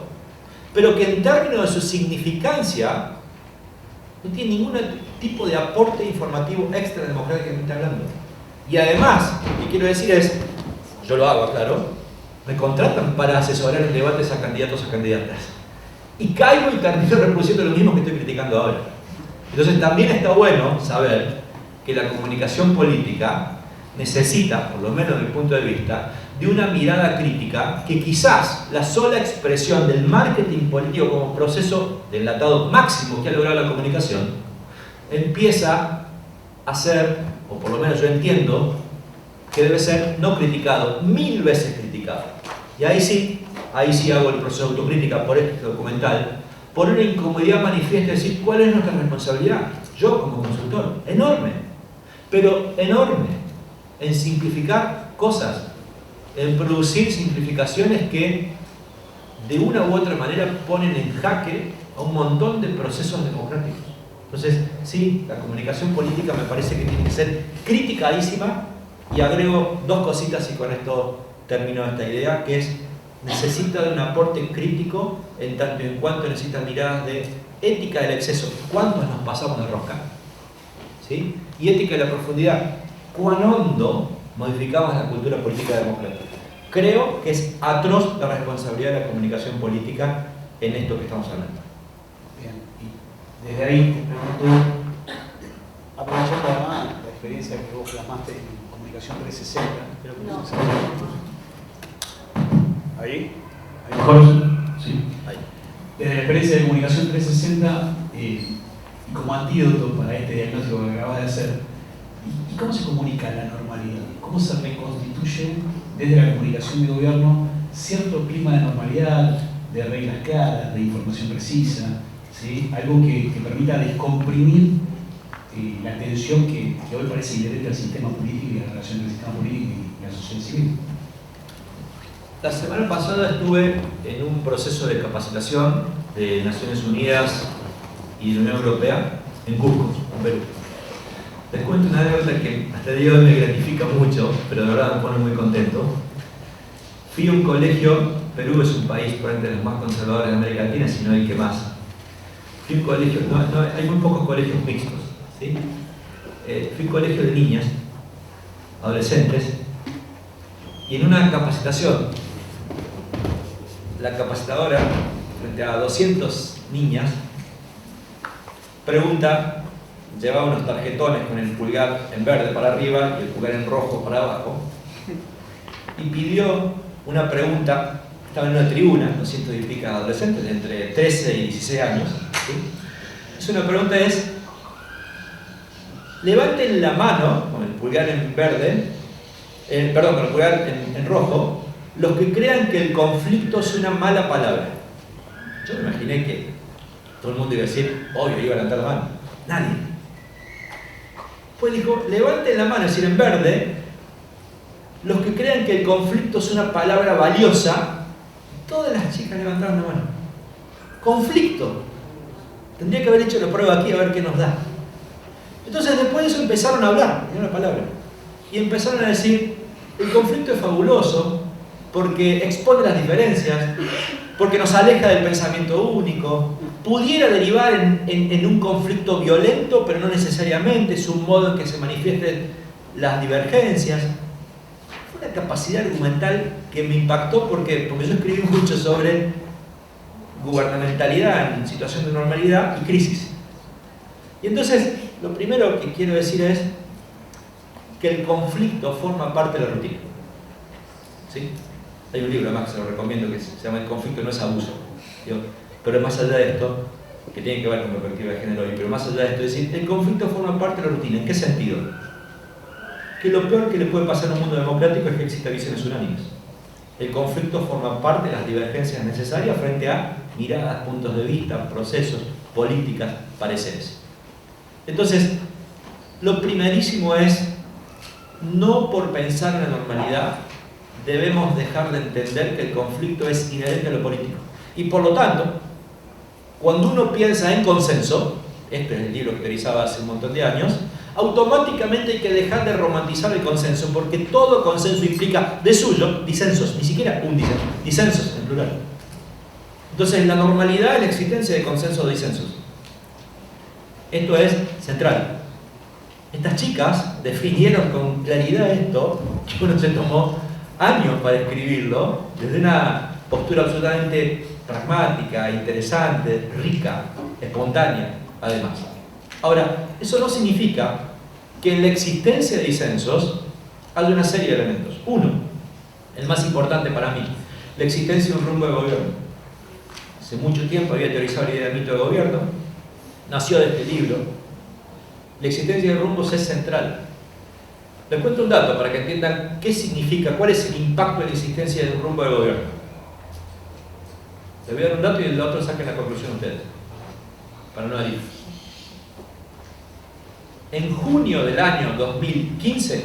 pero que en términos de su significancia no tiene ningún tipo de aporte informativo extra democráticamente hablando. Y además, lo que quiero decir es, yo lo hago, aclaro, me contratan para asesorar en debates a candidatos a candidatas. Y caigo y termino reproduciendo lo mismo que estoy criticando ahora. Entonces también está bueno saber que la comunicación política necesita, por lo menos desde mi punto de vista, de una mirada crítica que quizás la sola expresión del marketing político como proceso de enlatado máximo que ha logrado la comunicación empieza a ser, o por lo menos yo entiendo, que debe ser no criticado, 1000 veces criticado. Y ahí sí hago el proceso de autocrítica por este documental, por una incomodidad manifiesta, es decir, ¿cuál es nuestra responsabilidad? Yo como consultor, enorme, pero enorme, en simplificar cosas, en producir simplificaciones que de una u otra manera ponen en jaque a un montón de procesos democráticos. Entonces, sí, la comunicación política me parece que tiene que ser criticadísima, y agrego 2 cositas y con esto término esta idea, que es necesita de un aporte crítico en tanto y en cuanto necesita miradas de ética del exceso, ¿cuántos nos pasamos de rosca? ¿Sí? Y ética de la profundidad, ¿cuán hondo modificamos la cultura política democrática? Creo que es atroz la responsabilidad de la comunicación política en esto que estamos hablando. Bien, y desde ahí te pregunto, aprovechando además la experiencia que vos plasmaste en Comunicación 360, creo que no. ¿Ahí? ¿Ahí mejor? Sí. Ahí. Desde la experiencia de Comunicación 360, y como antídoto para este diagnóstico que acabas de hacer, ¿y cómo se comunica la normalidad? ¿Cómo se reconstituye desde la comunicación de gobierno cierto clima de normalidad, de reglas claras, de información precisa, ¿sí? Algo que permita descomprimir la tensión que hoy parece inherente al sistema político y a la relación entre el sistema político y la sociedad civil? La semana pasada estuve en un proceso de capacitación de Naciones Unidas y de la Unión Europea en Cusco, en Perú. Les cuento una anécdota que hasta el día de hoy me gratifica mucho, pero de verdad me pone muy contento. Fui a un colegio, Perú es un país probablemente de los más conservadores de América Latina, si no el que más. Fui a un colegio, hay muy pocos colegios mixtos, ¿sí? Fui a un colegio de niñas, adolescentes, y en una capacitación, la capacitadora, frente a 200 niñas, pregunta, llevaba unos tarjetones con el pulgar en verde para arriba y el pulgar en rojo para abajo, y pidió una pregunta. Estaba en una tribuna, 200 y pico adolescentes de entre 13 y 16 años. ¿Sí? Una pregunta es, levanten la mano con el pulgar en verde, perdón, con el pulgar en rojo, los que crean que el conflicto es una mala palabra. Yo me imaginé que todo el mundo iba a decir, obvio, iba a levantar la mano. Nadie. Pues dijo, levanten la mano, es decir, en verde, los que crean que el conflicto es una palabra valiosa. Todas las chicas levantaron la mano. Conflicto. Tendría que haber hecho la prueba aquí a ver qué nos da. Entonces después de eso empezaron a hablar, en una palabra. Y empezaron a decir, el conflicto es fabuloso porque expone las diferencias, porque nos aleja del pensamiento único, pudiera derivar en un conflicto violento, pero no necesariamente, es un modo en que se manifiesten las divergencias. Fue una capacidad argumental que me impactó porque yo escribí mucho sobre gubernamentalidad en situación de normalidad y crisis. Y entonces, lo primero que quiero decir es que el conflicto forma parte de la rutina. ¿Sí? Hay un libro además que se lo recomiendo que se llama El conflicto no es abuso. Pero más allá de esto, que tiene que ver con perspectiva de género hoy, pero más allá de esto, es decir, el conflicto forma parte de la rutina. ¿En qué sentido? Que lo peor que le puede pasar a un mundo democrático es que exista visiones unánimes. El conflicto forma parte de las divergencias necesarias frente a miradas, puntos de vista, procesos, políticas, pareceres. Entonces, lo primerísimo es, no por pensar en la normalidad, debemos dejar de entender que el conflicto es inherente a lo político. Y por lo tanto, cuando uno piensa en consenso, este es el libro que teorizaba hace un montón de años, automáticamente hay que dejar de romantizar el consenso, porque todo consenso implica de suyo disensos, ni siquiera un disenso, disensos en plural. Entonces, la normalidad es la existencia de consensos o disensos. Esto es central. Estas chicas definieron con claridad esto, que uno se tomó años para escribirlo, desde una postura absolutamente pragmática, interesante, rica, espontánea, además. Ahora, eso no significa que en la existencia de disensos haya una serie de elementos. Uno, el más importante para mí, la existencia de un rumbo de gobierno. Hace mucho tiempo había teorizado la idea del mito de gobierno, nació de este libro. La existencia de rumbos es central. Les cuento un dato para que entiendan qué significa, cuál es el impacto de la existencia de un rumbo de gobierno. Les voy a dar un dato y el otro saquen la conclusión ustedes, para no herir. En junio del año 2015,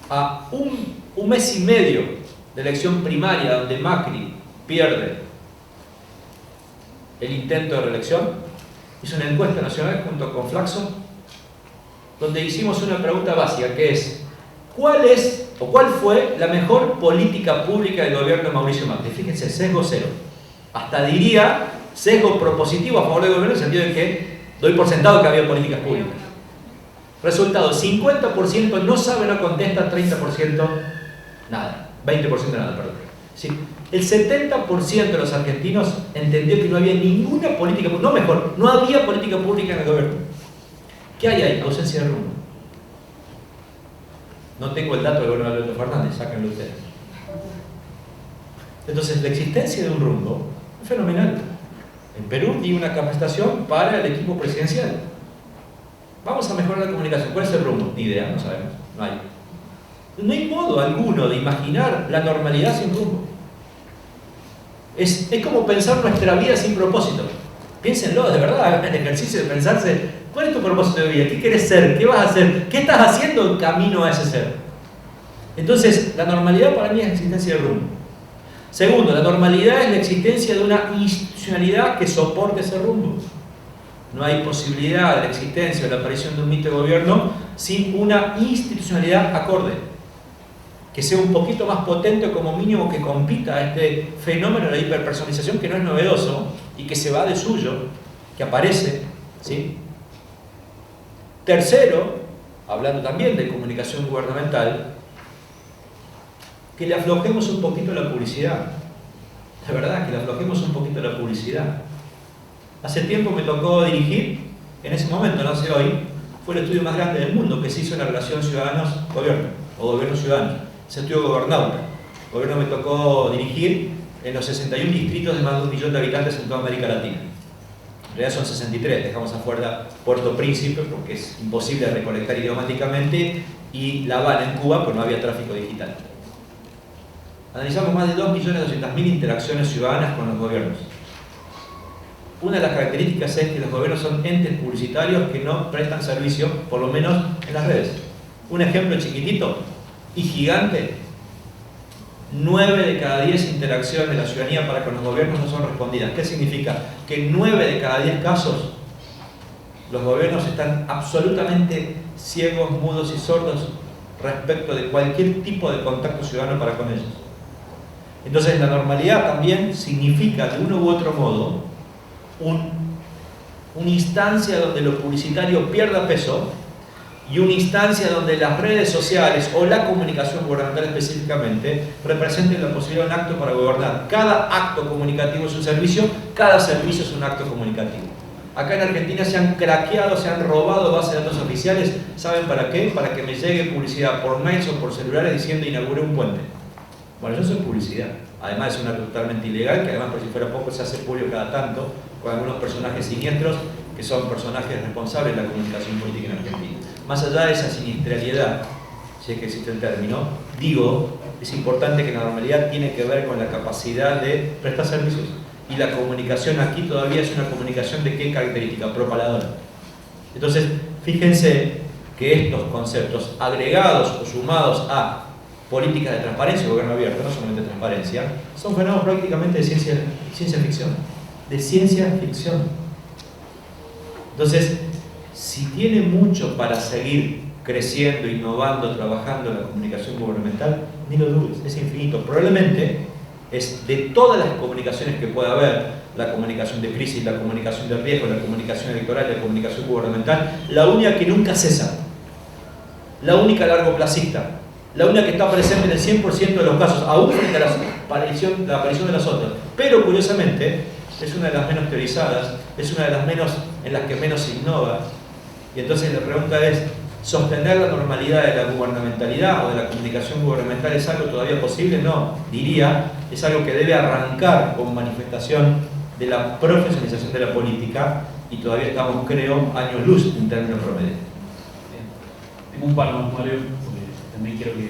a un mes y medio de elección primaria donde Macri pierde el intento de reelección, hizo una encuesta nacional junto con Flaxo, donde hicimos una pregunta básica, que es, ¿cuál es ¿O cuál fue la mejor política pública del gobierno de Mauricio Macri? Fíjense, sesgo cero. Hasta diría sesgo propositivo a favor del gobierno en el sentido de que doy por sentado que había políticas públicas. Resultado, 50% no sabe, no contesta, 30% nada. 20% nada, perdón. ¿Sí? El 70% de los argentinos entendió que no había ninguna política pública, no mejor, no había política pública en el gobierno. ¿Qué hay ahí? Ausencia de rumbo. No tengo el dato del gobierno de Alberto Fernández, sáquenlo ustedes. Entonces, la existencia de un rumbo es fenomenal. En Perú di una capacitación para el equipo presidencial. Vamos a mejorar la comunicación. ¿Cuál es el rumbo? Ni idea, no sabemos. No hay. No hay modo alguno de imaginar la normalidad sin rumbo. Es como pensar nuestra vida sin propósito. Piénsenlo, de verdad, hagan el ejercicio de pensarse, ¿cuál es tu propósito de vida? ¿Qué quieres ser? ¿Qué vas a hacer? ¿Qué estás haciendo en camino a ese ser? Entonces, la normalidad para mí es la existencia de rumbo. Segundo, la normalidad es la existencia de una institucionalidad que soporte ese rumbo. No hay posibilidad de la existencia o la aparición de un mito de gobierno sin una institucionalidad acorde, que sea un poquito más potente o como mínimo que compita a este fenómeno de la hiperpersonalización que no es novedoso y que se va de suyo, que aparece, ¿sí? Tercero, hablando también de comunicación gubernamental, que le aflojemos un poquito la publicidad. La verdad, que le aflojemos un poquito la publicidad. Hace tiempo me tocó dirigir, en ese momento, no sé hoy, fue el estudio más grande del mundo que se hizo en la relación ciudadanos-gobierno, o gobierno-ciudadano. Se estudió Gobernauta. El gobierno me tocó dirigir en los 61 distritos de más de 1 millón de habitantes en toda América Latina. En realidad son 63, dejamos afuera Puerto Príncipe porque es imposible recolectar idiomáticamente y La Habana en Cuba porque no había tráfico digital. Analizamos más de 2.200.000 interacciones ciudadanas con los gobiernos. Una de las características es que los gobiernos son entes publicitarios que no prestan servicio, por lo menos en las redes. Un ejemplo chiquitito y gigante: 9 de cada 10 interacciones de la ciudadanía para con los gobiernos no son respondidas. ¿Qué significa? Que en 9 de cada 10 casos los gobiernos están absolutamente ciegos, mudos y sordos respecto de cualquier tipo de contacto ciudadano para con ellos. Entonces la normalidad también significa de uno u otro modo una instancia donde lo publicitario pierda peso y una instancia donde las redes sociales o la comunicación gubernamental específicamente representen la posibilidad de un acto para gobernar. Cada acto comunicativo es un servicio, cada servicio es un acto comunicativo. Acá en Argentina se han craqueado, se han robado bases de datos oficiales. ¿Saben para qué? Para que me llegue publicidad por mails o por celulares diciendo inauguré un puente. Bueno, eso es publicidad. Además es una totalmente ilegal, que además por si fuera poco se hace público cada tanto con algunos personajes siniestros que son personajes responsables de la comunicación política en Argentina. Más allá de esa siniestralidad, si es que existe el término, digo, es importante que la normalidad tiene que ver con la capacidad de prestar servicios. Y la comunicación aquí todavía es una comunicación de qué característica, propaladora. Entonces, fíjense que estos conceptos agregados o sumados a políticas de transparencia, gobierno abierto, no solamente transparencia, son fenómenos prácticamente de ciencia ficción. De ciencia ficción. Entonces, si tiene mucho para seguir creciendo, innovando, trabajando en la comunicación gubernamental, ni lo dudes, es infinito. Probablemente es de todas las comunicaciones que pueda haber, la comunicación de crisis, la comunicación de riesgo, la comunicación electoral, la comunicación gubernamental, la única que nunca cesa, la única largoplacista, la única que está presente en el 100% de los casos, aún frente a la aparición de las otras. Pero curiosamente, es una de las menos teorizadas, es una de las menos en las que menos se innova. Y entonces la pregunta es, ¿sostener la normalidad de la gubernamentalidad o de la comunicación gubernamental es algo todavía posible? No, diría, es algo que debe arrancar como manifestación de la profesionalización de la política y todavía estamos, creo, años luz en términos promedio. Tengo un par más, Mario, porque también quiero que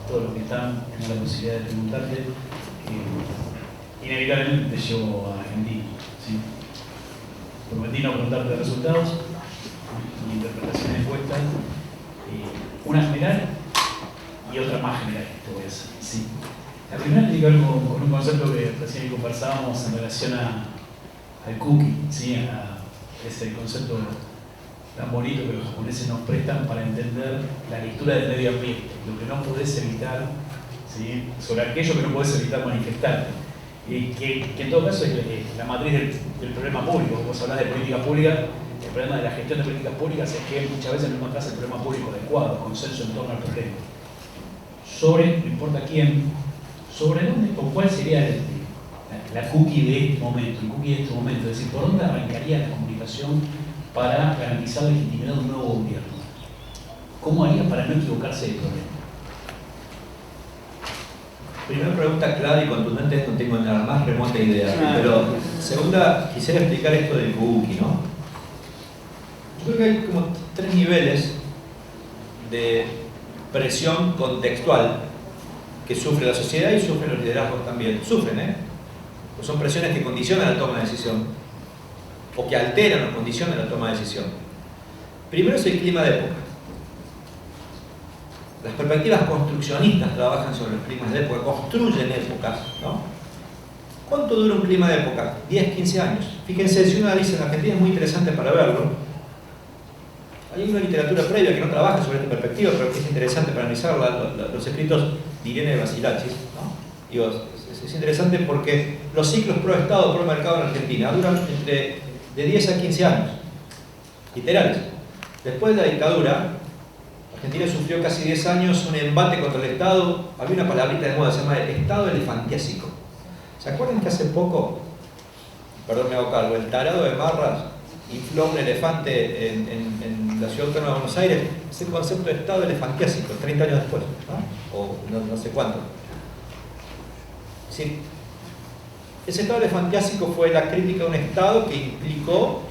todos los que están tengan la posibilidad de preguntarte. Inevitablemente te llevo a Argentina, ¿sí? Prometí no preguntarte resultados ni interpretaciones puestas, una general y otra más general, te voy a decir, ¿sí? La primera tiene que ver con un concepto que recién conversábamos en relación al cookie, ¿sí? A ese concepto tan bonito que los japoneses nos prestan para entender la lectura del medio ambiente. lo que no podés evitar, ¿sí? Sobre aquello que no podés evitar manifestarte. Que en todo caso es la matriz del problema público. Vos hablás de política pública, el problema de la gestión de políticas públicas es que muchas veces no encontrás el problema público adecuado, consenso en torno al problema. Sobre, no importa quién, sobre dónde o cuál sería la cookie de este momento, el cookie de este momento, es decir, por dónde arrancaría la comunicación para garantizar la legitimidad de un nuevo gobierno. ¿Cómo haría para no equivocarse del problema? Primera pregunta clara y contundente, no tengo la más remota idea. Pero segunda, quisiera explicar esto del cookie, ¿no? Yo creo que hay como 3 niveles de presión contextual que sufre la sociedad y sufren los liderazgos también. Sufren, pues son presiones que condicionan la toma de decisión o que alteran o condicionan la toma de decisión. Primero es el clima de época. Las perspectivas construccionistas trabajan sobre los climas de época, construyen épocas, ¿no? ¿Cuánto dura un clima de época? 10, 15 años. Fíjense, si uno analiza en Argentina es muy interesante para verlo. Hay una literatura previa que no trabaja sobre esta perspectiva, pero que es interesante para analizarla, los escritos de Irene Basilachis, ¿no? Digo, es interesante porque los ciclos pro-Estado, pro-mercado en Argentina duran de 10 a 15 años, literales. Después de la dictadura, Argentina sufrió casi 10 años un embate contra el Estado. Había una palabrita de moda, se llama Estado elefantiásico. ¿Se acuerdan que hace poco, perdón me hago cargo, el tarado de Marras infló un elefante en la ciudad autónoma de Buenos Aires? Es el concepto de Estado elefantiásico, 30 años después, ¿no? O no sé cuánto. Sí. Ese Estado elefantiásico fue la crítica de un Estado que implicó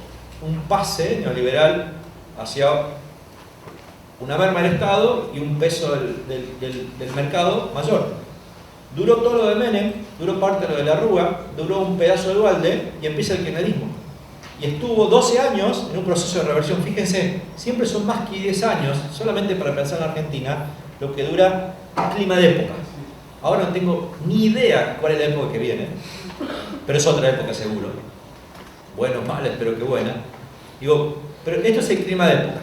un pase neoliberal hacia una merma del Estado y un peso del mercado mayor. Duró todo lo de Menem, duró parte de lo de la Rúa, duró un pedazo de Duhalde y empieza el kirchnerismo. Y estuvo 12 años en un proceso de reversión. Fíjense, siempre son más que 10 años, solamente para pensar en Argentina, lo que dura el clima de época. Ahora no tengo ni idea cuál es la época que viene, pero es otra época seguro. Bueno, mal, espero que buena. Digo, pero esto es el clima de época.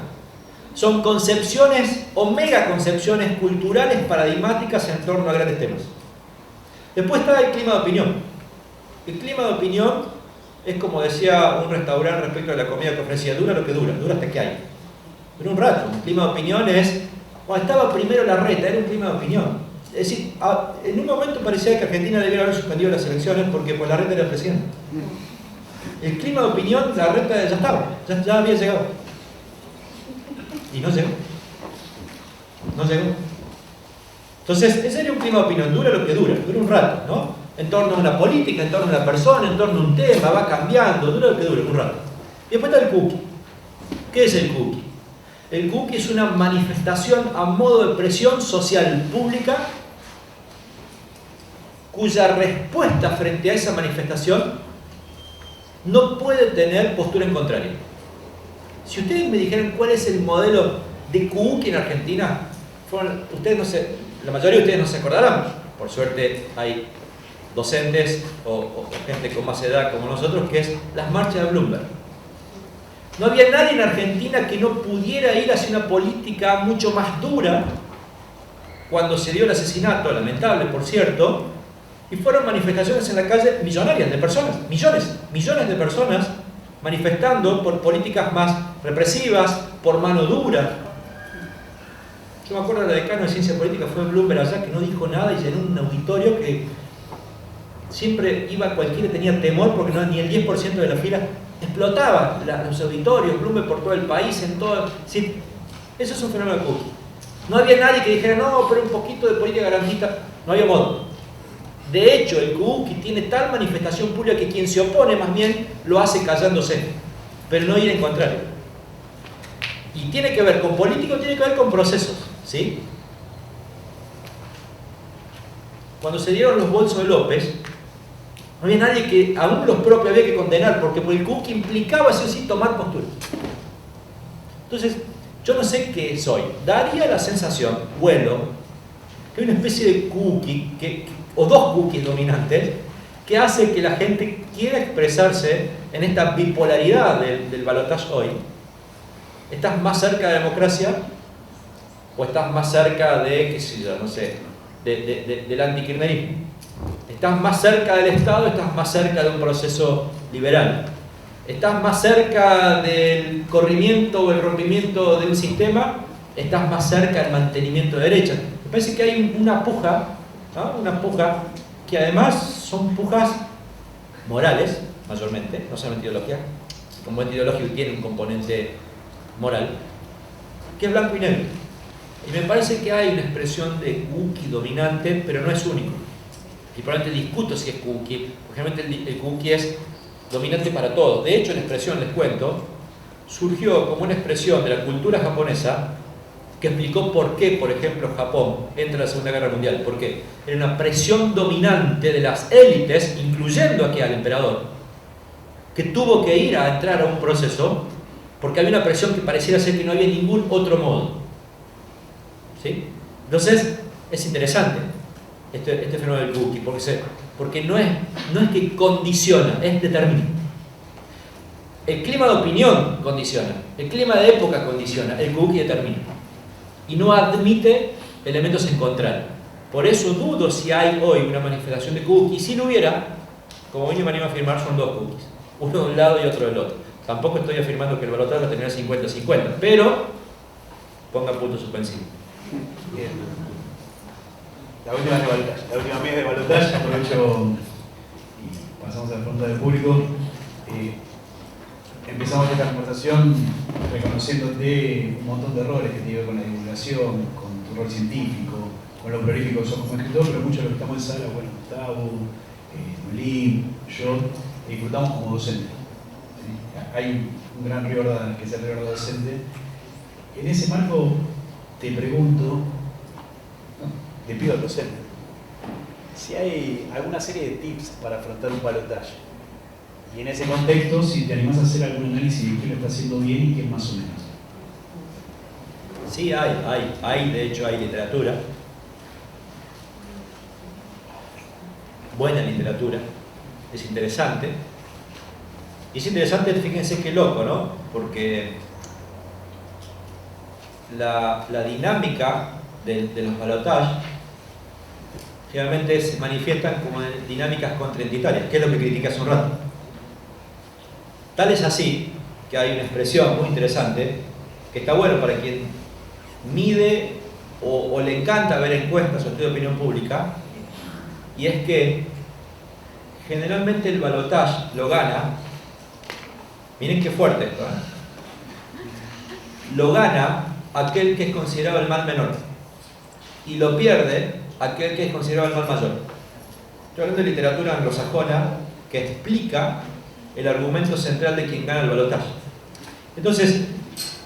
Son concepciones o megaconcepciones culturales paradigmáticas en torno a grandes temas. Después está el clima de opinión. El clima de opinión es como decía un restaurante respecto a la comida que ofrecía, dura lo que dura hasta que hay. Dura un rato. Un clima de opinión es, cuando estaba primero Larreta, era un clima de opinión. Es decir, en un momento parecía que Argentina debiera haber suspendido las elecciones porque pues Larreta era presidente. El clima de opinión, Larreta ya estaba, ya había llegado. Y no llegó. No llegó. Entonces, ese sería un clima de opinión, dura lo que dura un rato, ¿no? En torno a una política, en torno a una persona, en torno a un tema, va cambiando, dura lo que dura, un rato. Y después está el cookie. ¿Qué es el cookie? El cookie es una manifestación a modo de presión social pública cuya respuesta frente a esa manifestación no puede tener postura en contrario. Si ustedes me dijeran cuál es el modelo de cookie en Argentina, ustedes no sé, la mayoría de ustedes no se acordarán. Por suerte hay docentes o gente con más edad como nosotros, que es las marchas de Bloomberg. No había nadie en Argentina que no pudiera ir hacia una política mucho más dura cuando se dio el asesinato, lamentable por cierto, y fueron manifestaciones en la calle millonarias de personas, millones de personas manifestando por políticas más represivas, por mano dura. Yo me acuerdo de la decana de Ciencia Política, fue Bloomberg allá, que no dijo nada y llenó un auditorio que siempre iba cualquiera, tenía temor porque no, ni el 10% de la fila explotaba los auditorios, Bloomberg por todo el país, en todo. Sí, eso es un fenómeno de cookie. No había nadie que dijera, no, pero un poquito de política garantista, no había modo. De hecho, el cookie tiene tal manifestación pública que quien se opone más bien lo hace callándose, pero no ir en contrario. Y tiene que ver con político, tiene que ver con procesos, ¿sí? Cuando se dieron los bolsos de López, no había nadie que, aún los propios había que condenar, porque el cookie implicaba sí o sí tomar postura. Entonces, yo no sé qué soy. Daría la sensación, que hay una especie de cookie, o dos cookies dominantes, que hace que la gente quiera expresarse en esta bipolaridad del balotaje hoy. ¿Estás más cerca de la democracia ¿O estás más cerca de, qué sé yo, no sé, del antikirchnerismo? ¿Estás más cerca del Estado? ¿Estás más cerca de un proceso liberal? ¿Estás más cerca del corrimiento o el rompimiento de un sistema? ¿Estás más cerca del mantenimiento de derechas? Me parece que hay una puja, ¿no? Una puja que además son pujas morales, mayormente, no solamente ideología. El componente ideológico tiene un componente moral, que es blanco y negro. Y me parece que hay una expresión de cookie dominante, pero no es único. Y probablemente discuto si es cookie, porque realmente el cookie es dominante para todos. De hecho, la expresión, les cuento, surgió como una expresión de la cultura japonesa que explicó por qué, por ejemplo, Japón entra en la Segunda Guerra Mundial. ¿Por qué? Era una presión dominante de las élites, incluyendo aquí al emperador, que tuvo que ir a entrar a un proceso porque había una presión que pareciera ser que no había ningún otro modo. ¿Sí? Entonces, es interesante este fenómeno del cookie, porque no es que condiciona, es determina. El clima de opinión condiciona, el clima de época condiciona, el cookie determina. Y no admite elementos en contrario. Por eso dudo si hay hoy una manifestación de cookie. Si lo hubiera, como hoy me animo a afirmar, son dos cookies. Uno de un lado y otro del otro. Tampoco estoy afirmando que el balotaje va a tener 50-50, pero ponga puntos suspensivos. Bien. La última vez de balotaje, aprovecho y pasamos a la pregunta del público. Empezamos esta conversación reconociéndote un montón de errores que tiene que ver con la divulgación, con tu rol científico, con lo prolífico que sos como escritor, pero muchos de los que estamos en sala, bueno, Gustavo, Nolín, yo, disfrutamos como docentes. ¿Sí? Hay un gran Riordan, que es el Riordan docente. En ese marco te pregunto, le pido al docente, si hay alguna serie de tips para afrontar un balotaje. Y en ese contexto, si te animás a hacer algún análisis de qué lo está haciendo bien y qué más o menos. Sí, de hecho hay literatura, buena literatura, es interesante. Y es interesante, fíjense qué loco, ¿no? Porque la dinámica de los balotajes generalmente se manifiestan como dinámicas contraidentitarias, que es lo que critiqué hace un rato. Tal es así que hay una expresión muy interesante que está bueno para quien mide o le encanta ver encuestas o estudios de opinión pública, y es que generalmente el balotaje lo gana, miren qué fuerte esto, lo gana aquel que es considerado el mal menor y lo pierde aquel que es considerado el mal mayor. Estoy hablando de literatura anglosajona que explica el argumento central de quien gana el balotaje. Entonces,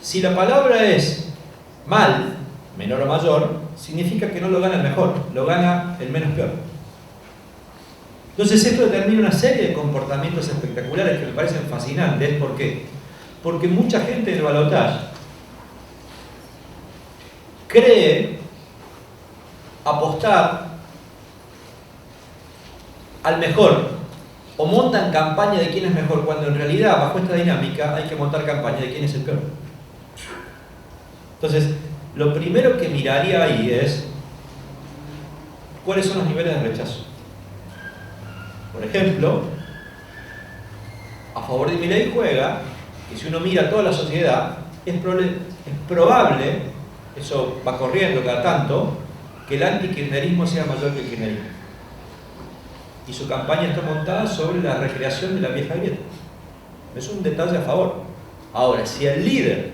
si la palabra es mal, menor o mayor, significa que no lo gana el mejor, lo gana el menos peor. Entonces esto determina una serie de comportamientos espectaculares que me parecen fascinantes. ¿Por qué? Porque mucha gente en el balotaje cree apostar al mejor, o montan campaña de quién es mejor, cuando en realidad, bajo esta dinámica, hay que montar campaña de quién es el peor. Entonces, lo primero que miraría ahí es cuáles son los niveles de rechazo. Por ejemplo, a favor de Milei juega que si uno mira toda la sociedad, es probable, eso va corriendo cada tanto, que el antikirchnerismo sea mayor que el kirchnerismo. Y su campaña está montada sobre la recreación de la vieja grieta. Es un detalle a favor. Ahora, si el líder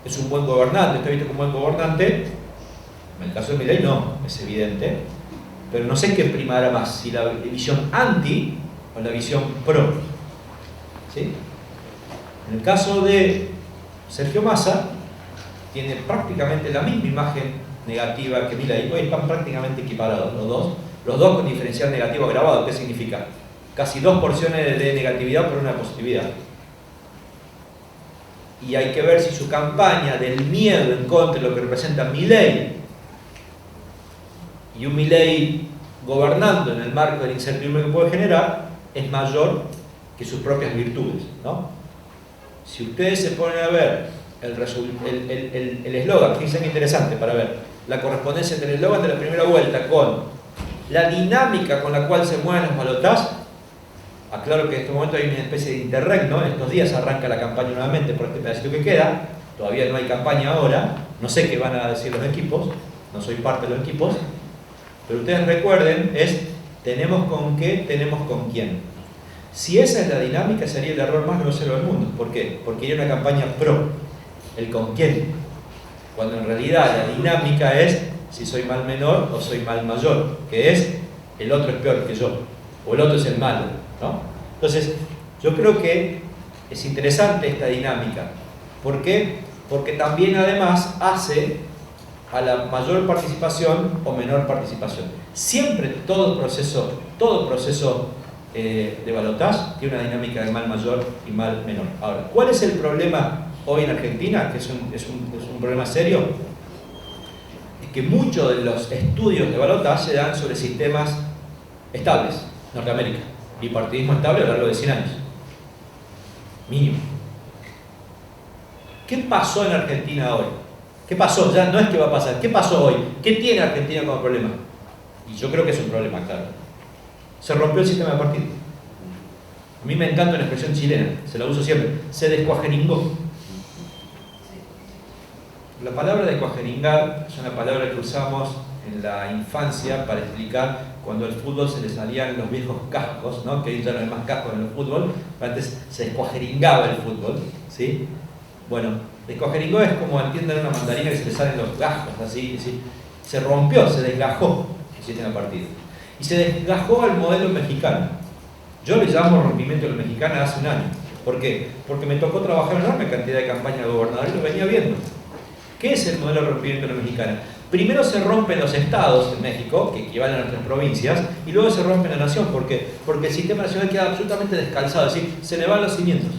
es un buen gobernante, está visto como un buen gobernante, en el caso de Milei no, es evidente, pero no sé qué primará más, si la visión anti o la visión pro. ¿Sí? En el caso de Sergio Massa, tiene prácticamente la misma imagen negativa que Milei. Hoy están prácticamente equiparados los dos con diferencial negativo agravado. ¿Qué significa? Casi 2 porciones de negatividad por una positividad. Y hay que ver si su campaña del miedo en contra de lo que representa Milei, y un Milei gobernando en el marco de la incertidumbre que puede generar, es mayor que sus propias virtudes, ¿no? Si ustedes se ponen a ver el eslogan, fíjense que interesante para ver la correspondencia entre el eslogan de la primera vuelta con la dinámica con la cual se mueven los balotajes. Aclaro que en este momento hay una especie de interregno, en estos días arranca la campaña nuevamente por este pedacito que queda, todavía no hay campaña ahora, no sé qué van a decir los equipos, no soy parte de los equipos, pero ustedes recuerden, tenemos con qué, tenemos con quién. Si esa es la dinámica, sería el error más grosero del mundo. ¿Por qué? Porque hay una campaña pro, el con quién, cuando en realidad la dinámica es si soy mal menor o soy mal mayor, que es el otro es peor que yo, o el otro es el malo, ¿no? Entonces, yo creo que es interesante esta dinámica. ¿Por qué? Porque también además hace a la mayor participación o menor participación. Siempre todo proceso de balotaje tiene una dinámica de mal mayor y mal menor. Ahora, ¿cuál es el problema hoy en Argentina? Que es un problema serio. Es que muchos de los estudios de balotaje se dan sobre sistemas estables. Norteamérica, bipartidismo estable a lo largo de 100 años. Mínimo. ¿Qué pasó en Argentina hoy? ¿Qué pasó? Ya no es que va a pasar. ¿Qué pasó hoy? ¿Qué tiene Argentina como problema? Y yo creo que es un problema, claro. Se rompió el sistema de partido. A mí me encanta una expresión chilena, se la uso siempre. Se descuajeringó. La palabra descuajeringar es una palabra que usamos en la infancia para explicar cuando al fútbol se le salían los viejos cascos, ¿no? Que ya no hay más cascos en el fútbol, antes se descuajeringaba el fútbol, ¿sí? Bueno, descuajeringó es como entienden una mandarina que se le salen los gajos, así, ¿sí? Se rompió, se desgajó el sistema de partido. Y se desgajó al modelo mexicano. Yo le llamo rompimiento de la mexicana hace un año. ¿Por qué? Porque me tocó trabajar una enorme cantidad de campañas de gobernador y lo venía viendo. ¿Qué es el modelo de rompimiento de la mexicana? Primero se rompen los estados en México, que equivalen a nuestras provincias, y luego se rompe la nación. ¿Por qué? Porque el sistema nacional queda absolutamente descalzado, es decir, se le van los cimientos.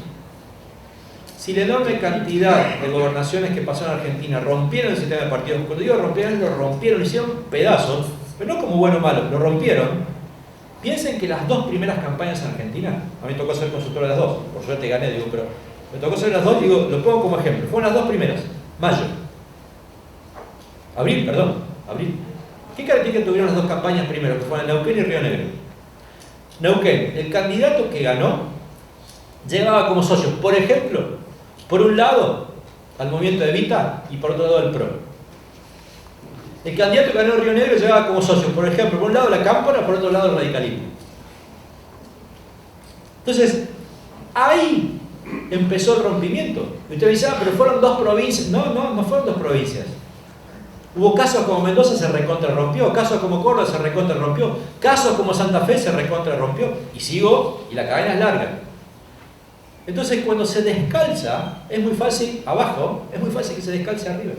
Si la enorme cantidad de gobernaciones que pasaron en Argentina rompieron el sistema de partidos, cuando digo rompieron, lo rompieron, hicieron pedazos, pero no como bueno o malo, lo rompieron. Piensen que las dos primeras campañas en Argentina, a mí me tocó ser consultor de las dos, por suerte gané, digo, pero me tocó ser las dos, digo, lo pongo como ejemplo, fueron las dos primeras, abril. ¿Qué características tuvieron las dos campañas primero, que fueron Neuquén y Río Negro? Neuquén, el candidato que ganó llevaba como socios, por ejemplo, por un lado al movimiento de Evita y por otro lado al PRO. El candidato que ganó Río Negro llevaba como socios, por ejemplo, por un lado la Cámpora, por otro lado el radicalismo. Entonces, ahí empezó el rompimiento. Y usted dice, pero fueron dos provincias. No fueron dos provincias. Hubo casos como Mendoza se recontra rompió, casos como Córdoba se recontra rompió, casos como Santa Fe se recontra rompió. Y sigo, y la cadena es larga. Entonces, cuando se descalza, es muy fácil, abajo, es muy fácil que se descalce arriba.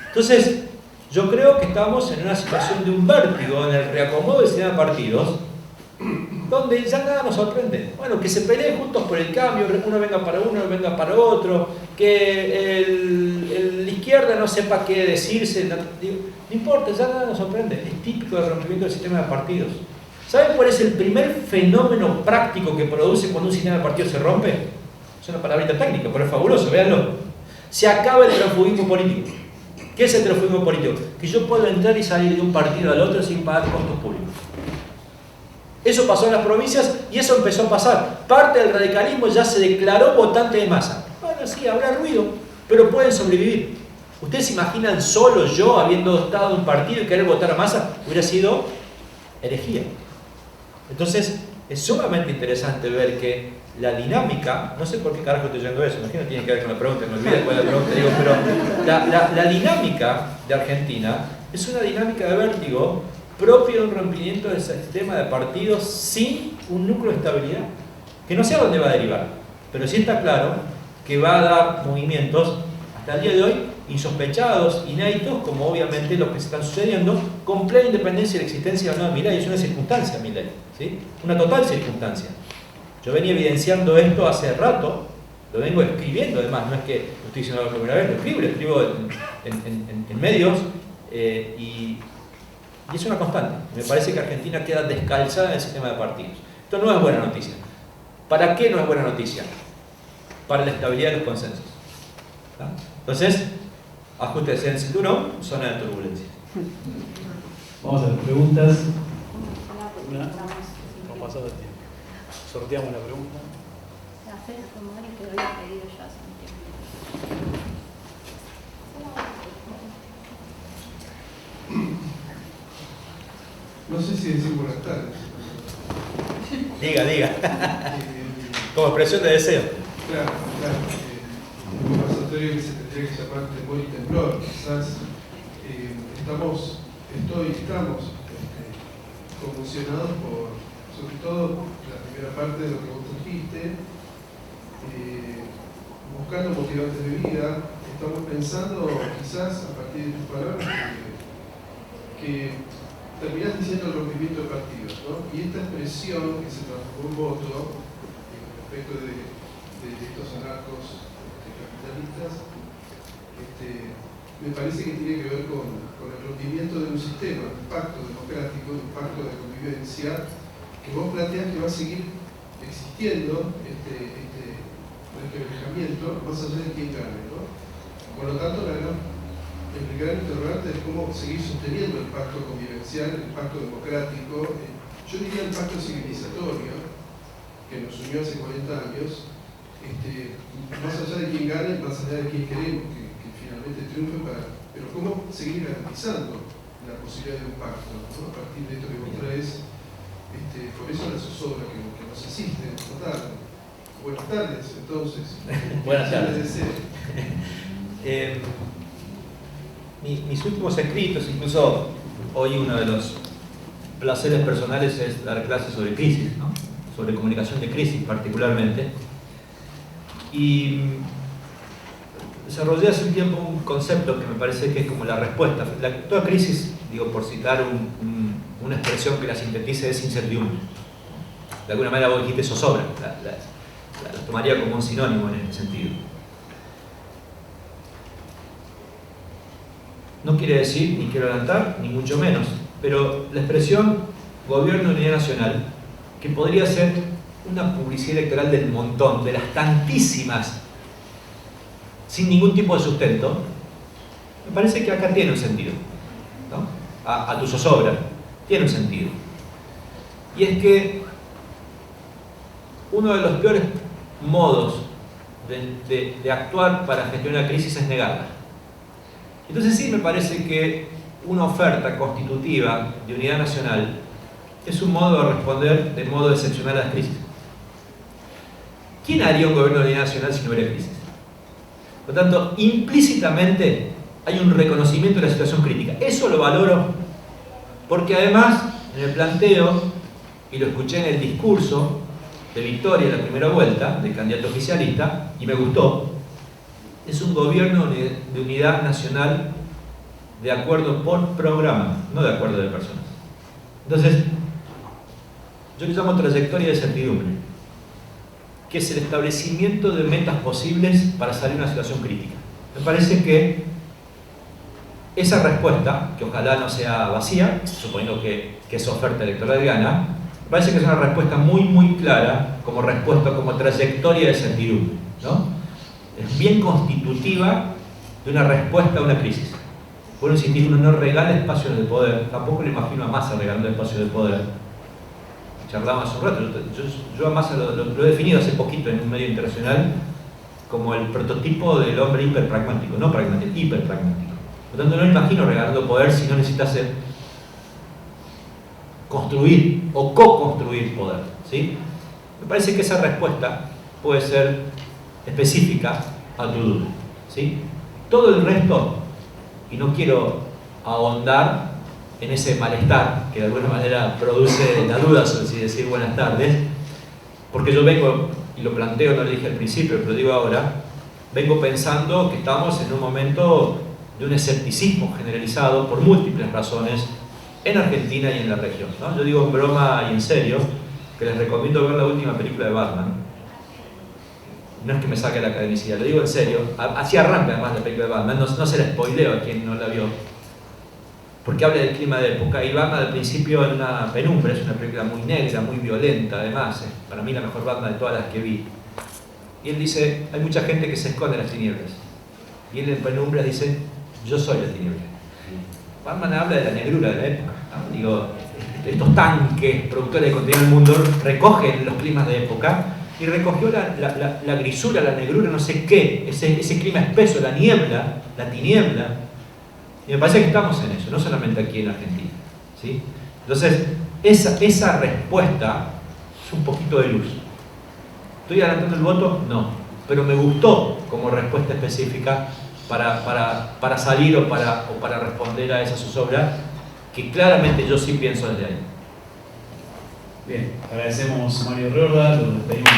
Entonces, yo creo que estamos en una situación de un vértigo en el reacomodo del sistema de partidos, donde ya nada nos sorprende. Bueno, que se peleen juntos por el cambio, uno venga para uno, venga para otro, que la izquierda no sepa qué decirse, no importa, ya nada nos sorprende. Es típico del rompimiento del sistema de partidos. ¿Saben cuál es el primer fenómeno práctico que produce cuando un sistema de partidos se rompe? Es una palabrita técnica, pero es fabuloso, véanlo. Se acaba el transfugismo político. ¿Qué es el transfugismo político? Que yo puedo entrar y salir de un partido al otro sin pagar costos públicos. Eso pasó en las provincias y eso empezó a pasar. Parte del radicalismo ya se declaró votante de masa. Bueno, sí, habrá ruido, pero pueden sobrevivir. ¿Ustedes se imaginan solo yo, habiendo estado en un partido y querer votar a masa? Hubiera sido herejía. Entonces, es sumamente interesante ver que la dinámica, no sé por qué carajo estoy yendo eso, imagino que tiene que ver con la pregunta, me olvidé cuál es la pregunta, digo, pero la dinámica de Argentina es una dinámica de vértigo propio de un rompimiento del sistema de partidos sin un núcleo de estabilidad, que no sé a dónde va a derivar, pero sí está claro que va a dar movimientos hasta el día de hoy insospechados, inéditos, como obviamente los que se están sucediendo, con plena independencia de la existencia o no de Milei. Es una circunstancia, Milei, ¿sí? Una total circunstancia. Yo venía evidenciando esto hace rato, lo vengo escribiendo además, no es que lo estoy diciendo la primera vez, lo escribo en medios y es una constante. Me parece que Argentina queda descalzada en el sistema de partidos. Esto no es buena noticia. ¿Para qué no es buena noticia? Para la estabilidad de los consensos. ¿no? Entonces, ajustes en cinturón, zona de turbulencia. Vamos a las preguntas. No pasó el tiempo. Sorteamos la pregunta. La fecha formularia que lo había pedido yo hace un tiempo. No sé si decir buenas tardes. Diga. Como expresión de deseo. Claro. Un conversatorio que se tendría que llamar temor y temblor. Quizás estamos conmocionados por, sobre todo, la primera parte de lo que vos trajiste, buscando motivantes de vida. Estamos pensando, quizás, a partir de tus palabras, que terminás diciendo el rompimiento de partidos, ¿no? Y esta expresión que se transformó en voto respecto de estos anarcos capitalistas, me parece que tiene que ver con el rompimiento de un sistema, de un pacto democrático, de un pacto de convivencia, que vos planteás que va a seguir existiendo este alejamiento, más allá de quién gane, ¿no? Por lo tanto, el gran interrogante es cómo seguir sosteniendo el pacto convivencial, el pacto democrático, yo diría el pacto civilizatorio, que nos unió hace 40 años, más allá de quién gane, más allá de quién queremos que finalmente triunfe, pero cómo seguir garantizando la posibilidad de un pacto, ¿no? A partir de esto que vos traes, por eso la zozobra que nos asiste, total. Buenas tardes, entonces. Buenas tardes. Mis últimos escritos, incluso hoy uno de los placeres personales es dar clases sobre crisis, ¿no? Sobre comunicación de crisis particularmente. Y desarrollé hace un tiempo un concepto que me parece que es como la respuesta. Toda crisis, digo, por citar una expresión que la sintetice, es incertidumbre. De alguna manera vos dijiste zozobra, la tomaría como un sinónimo en este sentido. No quiere decir, ni quiero adelantar, ni mucho menos, pero la expresión gobierno de unidad nacional, que podría ser una publicidad electoral del montón, de las tantísimas, sin ningún tipo de sustento, me parece que acá tiene un sentido, ¿no? A tu zozobra, tiene un sentido. Y es que uno de los peores modos de actuar para gestionar la crisis es negarla. Entonces sí me parece que una oferta constitutiva de unidad nacional es un modo de responder de modo excepcional a las crisis. ¿Quién haría un gobierno de unidad nacional si no hubiera crisis? Por lo tanto, implícitamente hay un reconocimiento de la situación crítica. Eso lo valoro porque además en el planteo, y lo escuché en el discurso de victoria en la primera vuelta del candidato oficialista, y me gustó, es un gobierno de unidad nacional de acuerdo por programa, no de acuerdo de personas. Entonces, yo le llamo trayectoria de certidumbre, que es el establecimiento de metas posibles para salir de una situación crítica. Me parece que esa respuesta, que ojalá no sea vacía, suponiendo que esa oferta electoral gana, me parece que es una respuesta muy, muy clara como respuesta, como trayectoria de certidumbre, ¿no? Es bien constitutiva de una respuesta a una crisis. Por insistir, uno no regala espacios de poder, tampoco le imagino a Massa regalando espacios de poder. Charlamos hace un rato, yo a Massa lo he definido hace poquito en un medio internacional como el prototipo del hombre hiperpragmático, no pragmático, hiperpragmático. Por lo tanto, no me imagino regalando poder si no necesita construir o co-construir poder, ¿sí? Me parece que esa respuesta puede ser específica a tu duda, ¿sí? Todo el resto, y no quiero ahondar en ese malestar que de alguna manera produce la duda sobre si decir buenas tardes, porque yo vengo, y lo planteo, no lo dije al principio, pero lo digo ahora, vengo pensando que estamos en un momento de un escepticismo generalizado por múltiples razones en Argentina y en la región, ¿no? Yo digo en broma y en serio que les recomiendo ver la última película de Batman. No es que me saque la academicidad, lo digo en serio. Así arranca además la película de Batman, no se la spoileo a quien no la vio, porque habla del clima de época. Y Batman al principio en una penumbra, es una película muy negra, muy violenta además, es para mí la mejor Batman de todas las que vi. Y él dice, hay mucha gente que se esconde en las tinieblas. Vienen penumbras, dicen, yo soy la tiniebla. Batman habla de la negrura de la época, ¿no? Digo, estos tanques productores de contenido del mundo recogen los climas de época y recogió la grisura, la negrura, no sé qué, ese clima espeso, la niebla, la tiniebla. Y me parece que estamos en eso, no solamente aquí en Argentina, ¿sí? Entonces, esa respuesta es un poquito de luz. ¿Estoy adelantando el voto? No. Pero me gustó como respuesta específica para salir o para responder a esa zozobra, que claramente yo sí pienso desde ahí. Bien, agradecemos a Mario Riorda, lo despedimos.